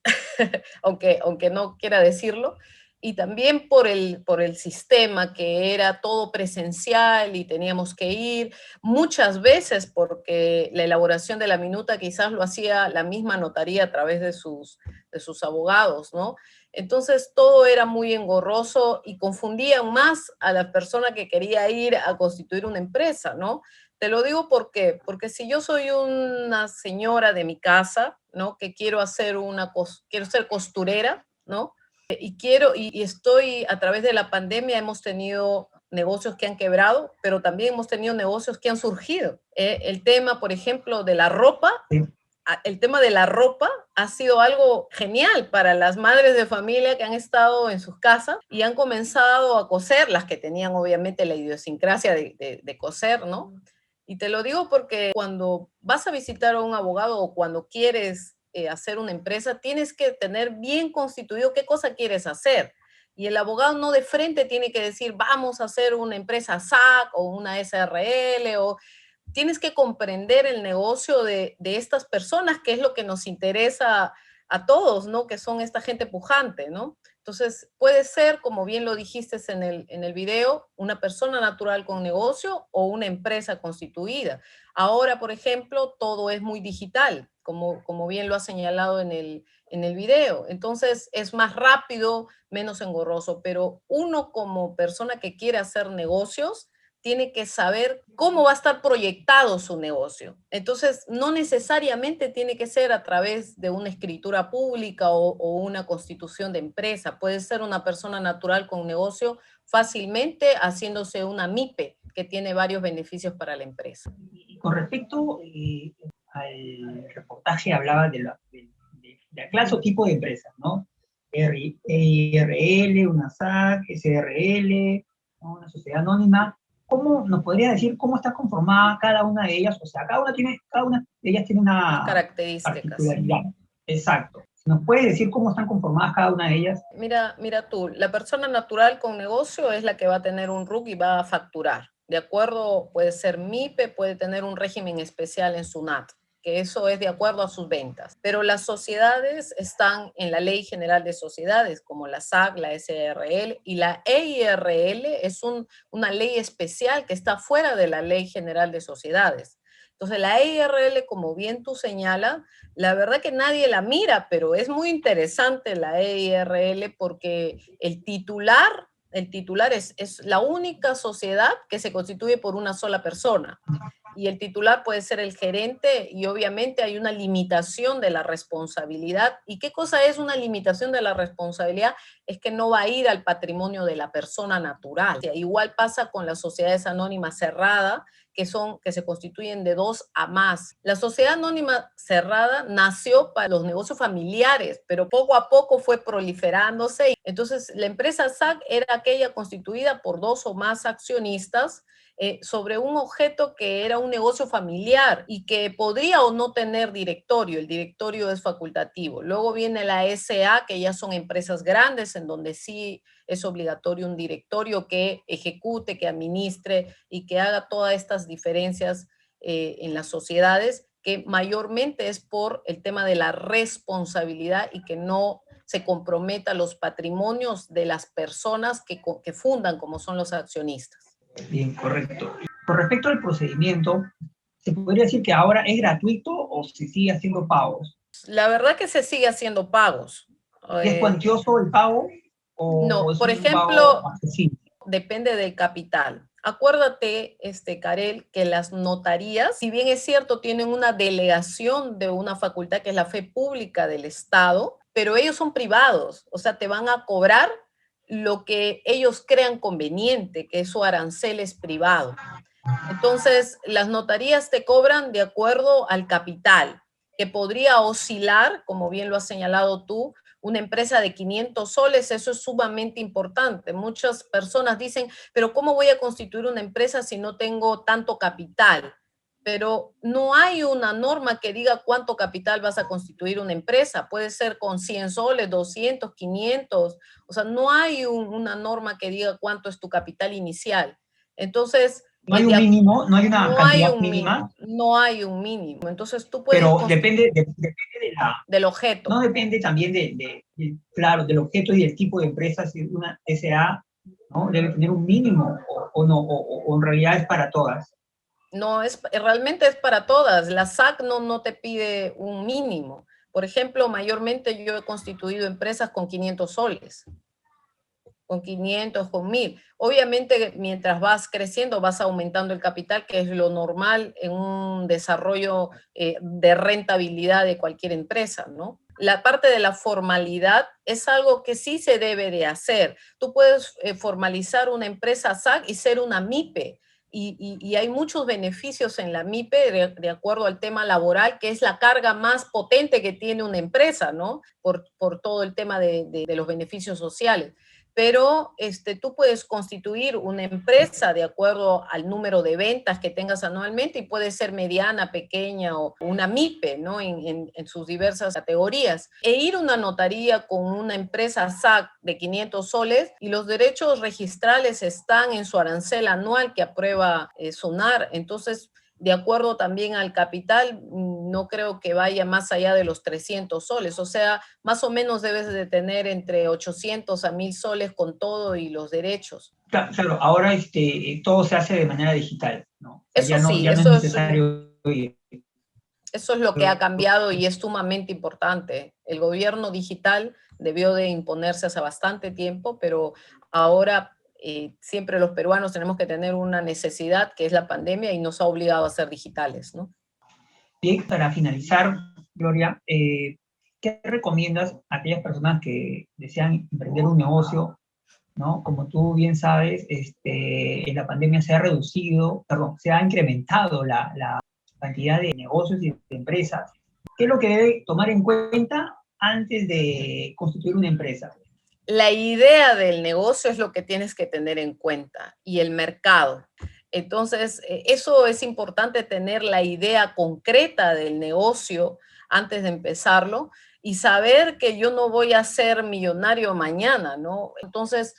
aunque no quiera decirlo, y también por el sistema que era todo presencial y teníamos que ir muchas veces porque la elaboración de la minuta quizás lo hacía la misma notaría a través de sus abogados, ¿no? Entonces todo era muy engorroso y confundían más a la persona que quería ir a constituir una empresa, ¿no? Te lo digo porque si yo soy una señora de mi casa, ¿no?, que quiero ser costurera, ¿no?, y estoy, a través de la pandemia hemos tenido negocios que han quebrado, pero también hemos tenido negocios que han surgido. El tema, por ejemplo, de la ropa, Sí. el tema de la ropa ha sido algo genial para las madres de familia que han estado en sus casas y han comenzado a coser, las que tenían obviamente la idiosincrasia de coser, ¿no? Y te lo digo porque cuando vas a visitar a un abogado o cuando quieres hacer una empresa, tienes que tener bien constituido qué cosa quieres hacer. Y el abogado no de frente tiene que decir, vamos a hacer una empresa SAC o una SRL, o tienes que comprender el negocio de estas personas, que es lo que nos interesa a todos, ¿no? Que son esta gente pujante, ¿no? Entonces, puede ser, como bien lo dijiste en el video, una persona natural con negocio o una empresa constituida. Ahora, por ejemplo, todo es muy digital, como bien lo ha señalado en el video. Entonces, es más rápido, menos engorroso, pero uno como persona que quiere hacer negocios, tiene que saber cómo va a estar proyectado su negocio. Entonces, no necesariamente tiene que ser a través de una escritura pública o una constitución de empresa. Puede ser una persona natural con negocio fácilmente haciéndose una MIPE, que tiene varios beneficios para la empresa. Y con respecto al reportaje, hablaba de la clase o tipo de empresas, ¿no? IRL, una SAC, SRL, ¿no?, una sociedad anónima. ¿Cómo nos podría decir cómo está conformada cada una de ellas? O sea, cada una de ellas tiene una Características. particularidad. Exacto. ¿Nos puede decir cómo están conformadas cada una de ellas? Mira tú, la persona natural con negocio es la que va a tener un RUC y va a facturar. De acuerdo, puede ser MIPE, puede tener un régimen especial en SUNAT, que eso es de acuerdo a sus ventas. Pero las sociedades están en la Ley General de Sociedades, como la SAC, la SRL, y la EIRL es una ley especial que está fuera de la Ley General de Sociedades. Entonces, la EIRL, como bien tú señalas, la verdad que nadie la mira, pero es muy interesante la EIRL porque el titular es la única sociedad que se constituye por una sola persona. Y el titular puede ser el gerente y obviamente hay una limitación de la responsabilidad. ¿Y qué cosa es una limitación de la responsabilidad? Es que no va a ir al patrimonio de la persona natural. O sea, igual pasa con las sociedades anónimas cerradas, que se constituyen de 2 a más. La sociedad anónima cerrada nació para los negocios familiares, pero poco a poco fue proliferándose. Entonces, la empresa SAC era aquella constituida por 2 o más accionistas sobre un objeto que era un negocio familiar y que podría o no tener directorio. El directorio es facultativo. Luego viene la SA, que ya son empresas grandes en donde sí es obligatorio un directorio que ejecute, que administre y que haga todas estas diferencias en las sociedades, que mayormente es por el tema de la responsabilidad y que no se comprometa los patrimonios de las personas que fundan, como son los accionistas. Bien, correcto. Con respecto al procedimiento, ¿se podría decir que ahora es gratuito o se sigue haciendo pagos? La verdad que se sigue haciendo pagos. ¿Y es cuantioso el pago o No, es por un ejemplo, pago accesible? depende del capital. Acuérdate, Karel, que las notarías, si bien es cierto, tienen una delegación de una facultad que es la fe pública del Estado, pero ellos son privados, o sea, te van a cobrar lo que ellos crean conveniente, que su arancel es privado. Entonces, las notarías te cobran de acuerdo al capital, que podría oscilar, como bien lo has señalado tú, una empresa de 500 soles, eso es sumamente importante. Muchas personas dicen, pero ¿cómo voy a constituir una empresa si no tengo tanto capital? Pero no hay una norma que diga cuánto capital vas a constituir una empresa. Puede ser con 100 soles, 200, 500. O sea, no hay una norma que diga cuánto es tu capital inicial. Entonces, No hay un mínimo, no hay una no hay cantidad un mínima, mínimo, no hay un mínimo. Entonces tú puedes pero depende del objeto. no depende también claro, del objeto y del tipo de empresa. Si una SA, ¿no?, debe tener un mínimo o no, o en realidad es para todas. No, realmente es para todas. La SAC no te pide un mínimo. Por ejemplo, mayormente yo he constituido empresas con 500 soles, con 500, con 1000. Obviamente, mientras vas creciendo, vas aumentando el capital, que es lo normal en un desarrollo de rentabilidad de cualquier empresa, ¿no? La parte de la formalidad es algo que sí se debe de hacer. Tú puedes formalizar una empresa SAC y ser una MIPE. Y hay muchos beneficios en la MIPE de acuerdo al tema laboral, que es la carga más potente que tiene una empresa, ¿no? Por todo el tema de los beneficios sociales. Pero tú puedes constituir una empresa de acuerdo al número de ventas que tengas anualmente y puede ser mediana, pequeña o una MIPE, ¿no? En sus diversas categorías. E ir a una notaría con una empresa SAC de 500 soles y los derechos registrales están en su arancel anual que aprueba SUNAR. Entonces, de acuerdo también al capital, no creo que vaya más allá de los 300 soles. O sea, más o menos debes de tener entre 800 a 1000 soles con todo y los derechos. Claro, ahora todo se hace de manera digital, ¿no? Eso sí, ya no es necesario. Eso es lo que ha cambiado y es sumamente importante. El gobierno digital debió de imponerse hace bastante tiempo, pero ahora siempre los peruanos tenemos que tener una necesidad, que es la pandemia, y nos ha obligado a ser digitales, ¿no? Bien, para finalizar, Gloria, ¿qué recomiendas a aquellas personas que desean emprender un negocio, ¿no? Como tú bien sabes, en la pandemia se ha incrementado la cantidad de negocios y de empresas. ¿Qué es lo que debe tomar en cuenta antes de constituir una empresa? La idea del negocio es lo que tienes que tener en cuenta y el mercado. Entonces, eso es importante, tener la idea concreta del negocio antes de empezarlo y saber que yo no voy a ser millonario mañana, ¿no? Entonces,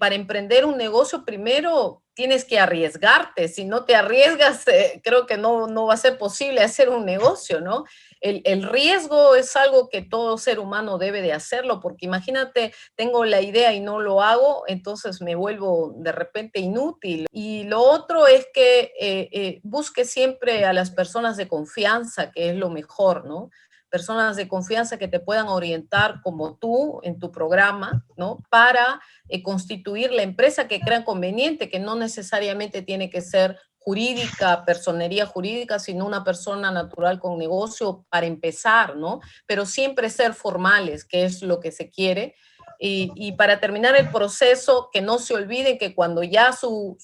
para emprender un negocio, primero tienes que arriesgarte. Si no te arriesgas, creo que no va a ser posible hacer un negocio, ¿no? El riesgo es algo que todo ser humano debe de hacerlo, porque imagínate, tengo la idea y no lo hago, entonces me vuelvo de repente inútil. Y lo otro es que busque siempre a las personas de confianza, que es lo mejor, ¿no? Personas de confianza que te puedan orientar como tú en tu programa, ¿no? Para constituir la empresa que crean conveniente, que no necesariamente tiene que ser jurídica, personería jurídica, sino una persona natural con negocio para empezar, ¿no? Pero siempre ser formales, que es lo que se quiere. Y para terminar el proceso, que no se olviden que cuando ya su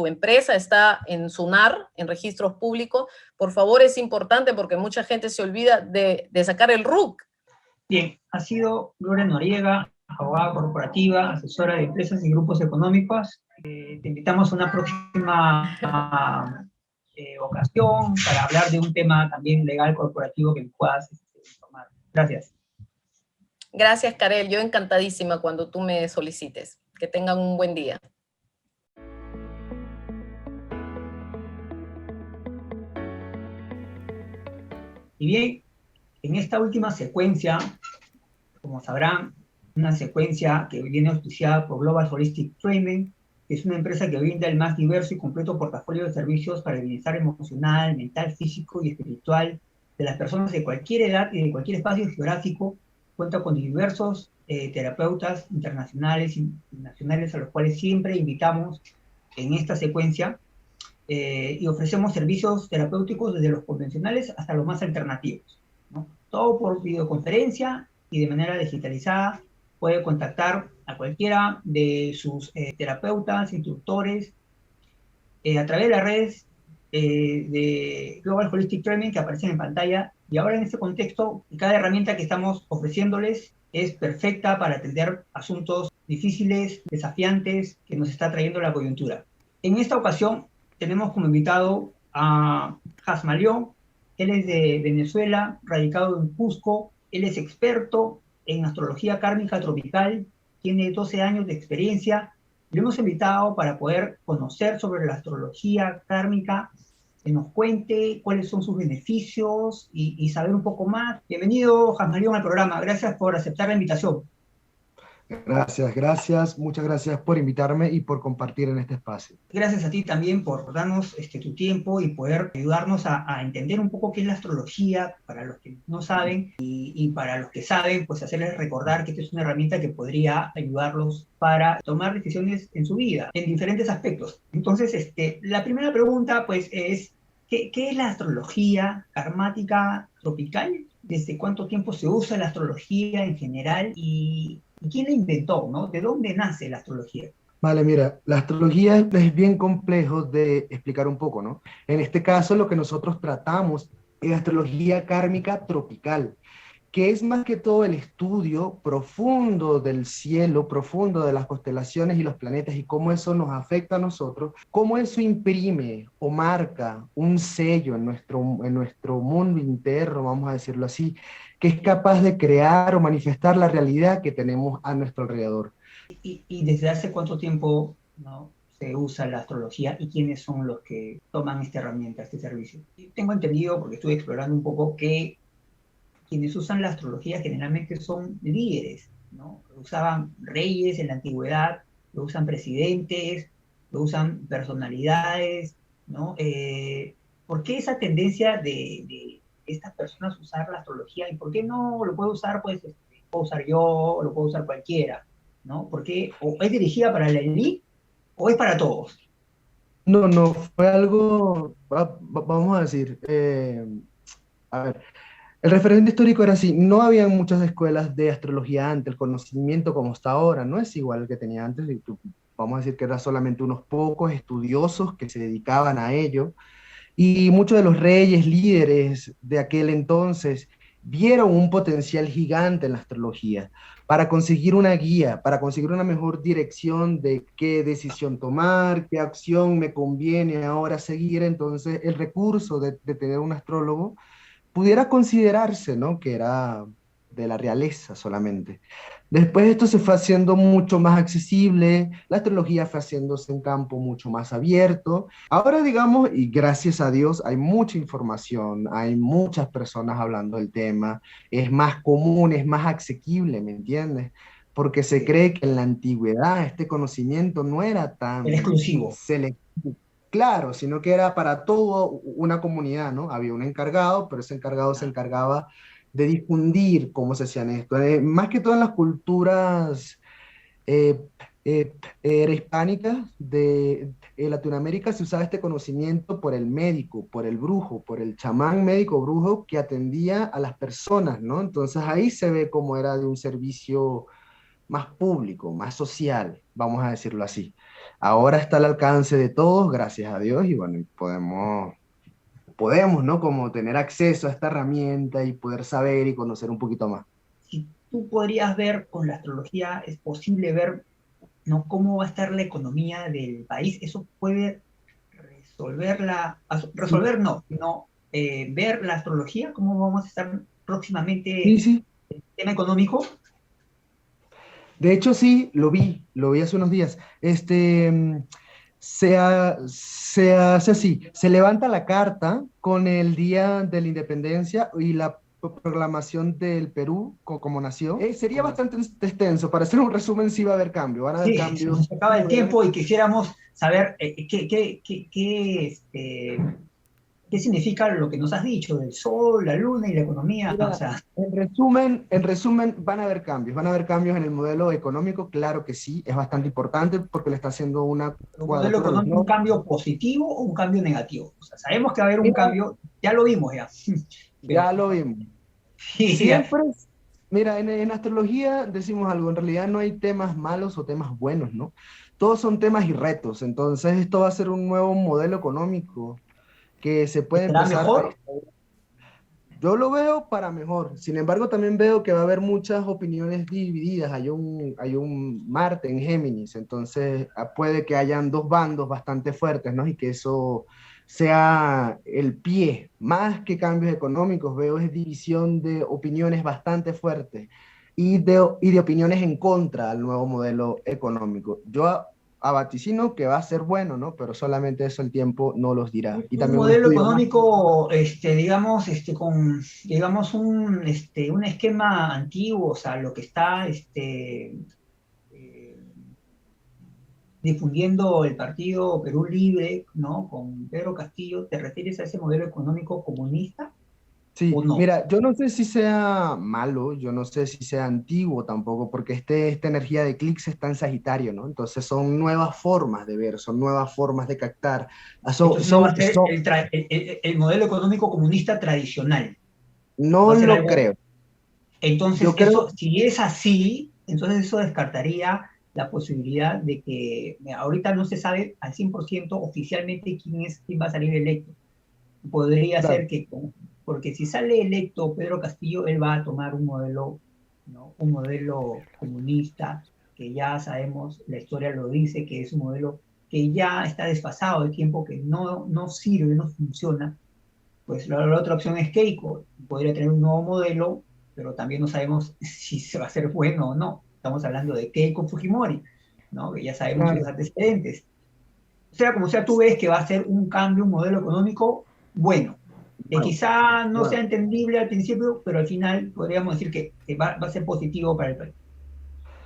empresa está en SUNAR, en registros públicos, por favor, es importante porque mucha gente se olvida de sacar el RUC. Bien, ha sido Gloria Noriega, abogada corporativa, asesora de empresas y grupos económicos. Te invitamos a una próxima ocasión para hablar de un tema también legal corporativo que puedas informar. Gracias. Gracias, Karel. Yo encantadísima cuando tú me solicites. Que tengan un buen día. Y bien, en esta última secuencia, como sabrán, una secuencia que viene auspiciada por Global Holistic Training, que es una empresa que brinda el más diverso y completo portafolio de servicios para el bienestar emocional, mental, físico y espiritual de las personas de cualquier edad y de cualquier espacio geográfico. Cuenta con diversos terapeutas internacionales y nacionales a los cuales siempre invitamos en esta secuencia, y ofrecemos servicios terapéuticos desde los convencionales hasta los más alternativos, ¿no? Todo por videoconferencia y de manera digitalizada. Puede contactar a cualquiera de sus terapeutas, instructores, a través de las redes de Global Holistic Training que aparecen en pantalla. Y ahora en este contexto, cada herramienta que estamos ofreciéndoles es perfecta para atender asuntos difíciles, desafiantes, que nos está trayendo la coyuntura. En esta ocasión tenemos como invitado a Hasma León. Él es de Venezuela, radicado en Cusco. Él es experto en astrología kármica tropical, tiene 12 años de experiencia. Lo hemos invitado para poder conocer sobre la astrología kármica, que nos cuente cuáles son sus beneficios y saber un poco más. Bienvenido, Hasma León, al programa. Gracias por aceptar la invitación. Gracias. Muchas gracias por invitarme y por compartir en este espacio. Gracias a ti también por darnos tu tiempo y poder ayudarnos a entender un poco qué es la astrología para los que no saben y para los que saben, pues hacerles recordar que esta es una herramienta que podría ayudarlos para tomar decisiones en su vida, en diferentes aspectos. Entonces, la primera pregunta pues es, ¿qué es la astrología karmática tropical? ¿Desde cuánto tiempo se usa la astrología en general? ¿Y quién la inventó, no? ¿De dónde nace la astrología? Vale, mira, la astrología es bien complejo de explicar un poco, ¿no? En este caso, lo que nosotros tratamos es astrología kármica tropical, que es más que todo el estudio profundo del cielo, profundo de las constelaciones y los planetas y cómo eso nos afecta a nosotros, cómo eso imprime o marca un sello en nuestro mundo interno, vamos a decirlo así, que es capaz de crear o manifestar la realidad que tenemos a nuestro alrededor. ¿Y desde hace cuánto tiempo, ¿no?, se usa la astrología y quiénes son los que toman esta herramienta, este servicio? Tengo entendido, porque estuve explorando un poco, que quienes usan la astrología generalmente son líderes, ¿no? Lo usaban reyes en la antigüedad, lo usan presidentes, lo usan personalidades, ¿no? ¿Por qué esa tendencia de estas personas usar la astrología y por qué no lo puedo usar, pues, lo puedo usar yo, o lo puedo usar cualquiera, ¿no? Porque o es dirigida para la élite o es para todos. No, fue algo, vamos a decir, a ver, el referente histórico era así, no había muchas escuelas de astrología antes, el conocimiento como está ahora no es igual al que tenía antes, vamos a decir que era solamente unos pocos estudiosos que se dedicaban a ello, y muchos de los reyes líderes de aquel entonces vieron un potencial gigante en la astrología para conseguir una guía, para conseguir una mejor dirección de qué decisión tomar, qué acción me conviene ahora seguir. Entonces el recurso de tener un astrólogo pudiera considerarse, ¿no?, que era de la realeza solamente. Después esto se fue haciendo mucho más accesible, la astrología fue haciéndose un campo mucho más abierto. Ahora, digamos, y gracias a Dios, hay mucha información, hay muchas personas hablando del tema, es más común, es más asequible, ¿me entiendes? Porque se cree que en la antigüedad este conocimiento no era tan El exclusivo. selectivo. Claro, sino que era para toda una comunidad, ¿no? Había un encargado, pero ese encargado se encargaba de difundir cómo se hacían esto. Más que todo en las culturas eh, hispánicas de Latinoamérica se usaba este conocimiento por el médico, por el brujo, por el chamán médico brujo que atendía a las personas, ¿no? Entonces ahí se ve cómo era de un servicio más público, más social, vamos a decirlo así. Ahora está al alcance de todos, gracias a Dios, y bueno, podemos, ¿no?, como tener acceso a esta herramienta y poder saber y conocer un poquito más. Si tú podrías ver con la astrología, es posible ver, ¿no?, cómo va a estar la economía del país. Eso puede resolver ver la astrología, cómo vamos a estar próximamente Sí. en el tema económico. De hecho, sí, lo vi hace unos días. Se hace así, se levanta la carta con el día de la independencia y la proclamación del Perú como nación. Sería bastante extenso, para hacer un resumen sí va a haber cambio, van a haber cambios. Nos acaba el tiempo y quisiéramos saber qué significa lo que nos has dicho del sol, la luna y la economía. Mira, o sea, en resumen, van a haber cambios en el modelo económico, claro que sí, es bastante importante porque le está haciendo una ¿un modelo económico, ¿no?, un cambio positivo o un cambio negativo? O sea, sabemos que va a haber un cambio, ya lo vimos ya. Ya lo vimos. Sí, Siempre, mira, en astrología decimos algo, en realidad no hay temas malos o temas buenos, ¿no? todos son temas y retos. Entonces esto va a ser un nuevo modelo económico que se puede ¿Será empezar a... mejor? Yo lo veo para mejor. Sin embargo, también veo que va a haber muchas opiniones divididas. Hay un Marte en Géminis, entonces puede que hayan dos bandos bastante fuertes, ¿no? Y que eso sea el pie, más que cambios económicos, veo es división de opiniones bastante fuertes y de opiniones en contra al nuevo modelo económico. Yo vaticino que va a ser bueno, ¿no? Pero solamente eso el tiempo no los dirá. Y Un también un modelo estudio más. económico, digamos, con, digamos, un esquema antiguo, o sea, lo que está, eh, difundiendo el partido Perú Libre, ¿no? Con Pedro Castillo, ¿te refieres a ese modelo económico comunista Sí, o no? mira, yo no sé si sea malo, yo no sé si sea antiguo tampoco, porque esta energía de clics está en Sagitario, ¿no? Entonces son nuevas formas de ver, son nuevas formas de captar. Entonces no va a ser el modelo económico comunista tradicional, va No a ser lo algo. creo. Entonces, Yo creo, eso, si es así, entonces eso descartaría la posibilidad de que, mira, ahorita no se sabe al 100% oficialmente quién va a salir electo. Podría claro, ser que, porque si sale electo Pedro Castillo, él va a tomar un modelo, ¿no? Un modelo comunista, que ya sabemos, la historia lo dice, que es un modelo que ya está desfasado de tiempo, que no sirve, no funciona. Pues la otra opción es Keiko, podría tener un nuevo modelo, pero también no sabemos si se va a hacer bueno o no. Estamos hablando de Keiko Fujimori, ¿no? Que ya sabemos sus claro. antecedentes. Sea como sea, tú ves que va a ser un cambio, un modelo económico bueno, que Nuevo, quizá no sea nuevo. entendible al principio, pero al final podríamos decir que va a ser positivo para el país.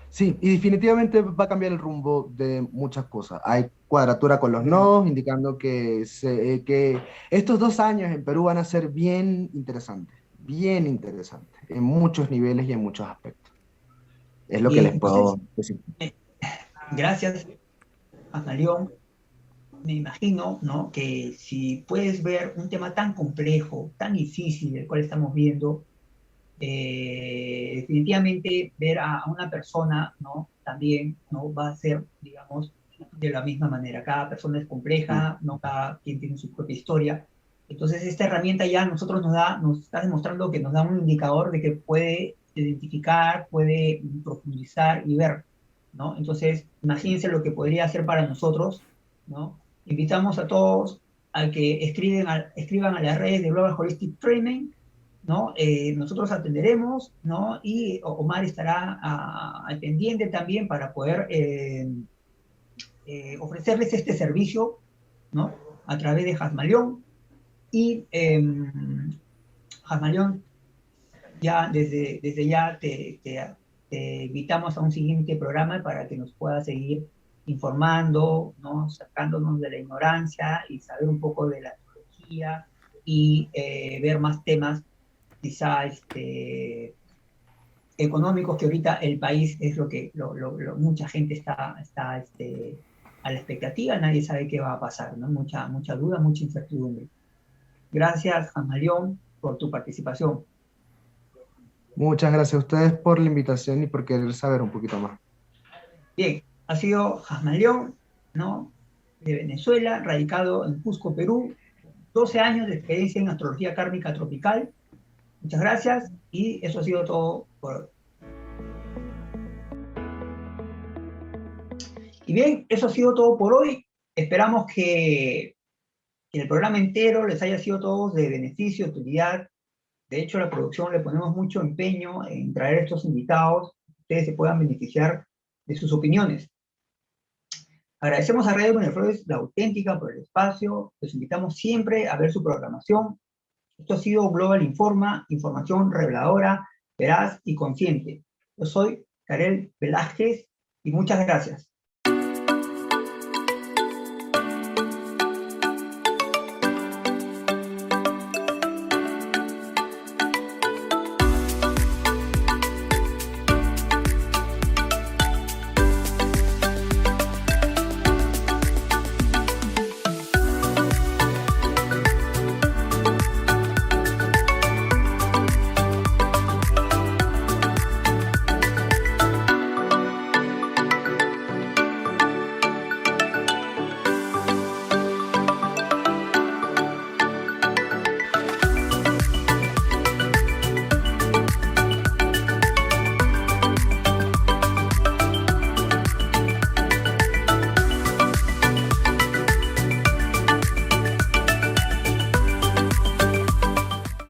Sí, y definitivamente va a cambiar el rumbo de muchas cosas. Hay cuadratura con los nodos, indicando que estos 2 años en Perú van a ser bien interesantes, en muchos niveles y en muchos aspectos. Es lo que Bien, les entonces, puedo decir. eh, gracias, León. Me imagino, ¿no? Que si puedes ver un tema tan complejo, tan difícil, el cual estamos viendo, definitivamente ver a una persona, ¿no? También, ¿no? Va a ser, digamos, de la misma manera. Cada persona es Sí, compleja, ¿no? Cada quien tiene su propia historia. Entonces, esta herramienta ya a nosotros nos está demostrando que nos da un indicador de que puede identificar, puede profundizar y ver, ¿no? Entonces, imagínense lo que podría hacer para nosotros, ¿no? Invitamos a todos a que escriban a las redes de Global Holistic Training, ¿no? Nosotros atenderemos, ¿no? Y Omar estará al pendiente también para poder ofrecerles este servicio, ¿no? A través de Hasmaleón. Y Hasmaleón, ya desde ya te invitamos a un siguiente programa para que nos pueda seguir informando, ¿no? Sacándonos de la ignorancia y saber un poco de la astrología y ver más temas quizá económicos, que ahorita el país es lo que mucha gente está a la expectativa, nadie sabe qué va a pasar, ¿no? Mucha duda, mucha incertidumbre. Gracias, Amalión, por tu participación. muchas gracias a ustedes por la invitación y por querer saber un poquito más. Bien, ha sido Jasmaleón, ¿no? De Venezuela, radicado en Cusco, Perú, 12 años de experiencia en astrología kármica tropical. Muchas gracias y eso ha sido todo por hoy. Y bien, eso ha sido todo por hoy. Esperamos que el programa entero les haya sido todos de beneficio, utilidad. De hecho, a la producción le ponemos mucho empeño en traer estos invitados, que ustedes se puedan beneficiar de sus opiniones. Agradecemos a Radio Miraflores La Auténtica por el espacio. Los invitamos siempre a ver su programación. Esto ha sido Global Informa, información reveladora, veraz y consciente. Yo soy Karel Velázquez y muchas gracias.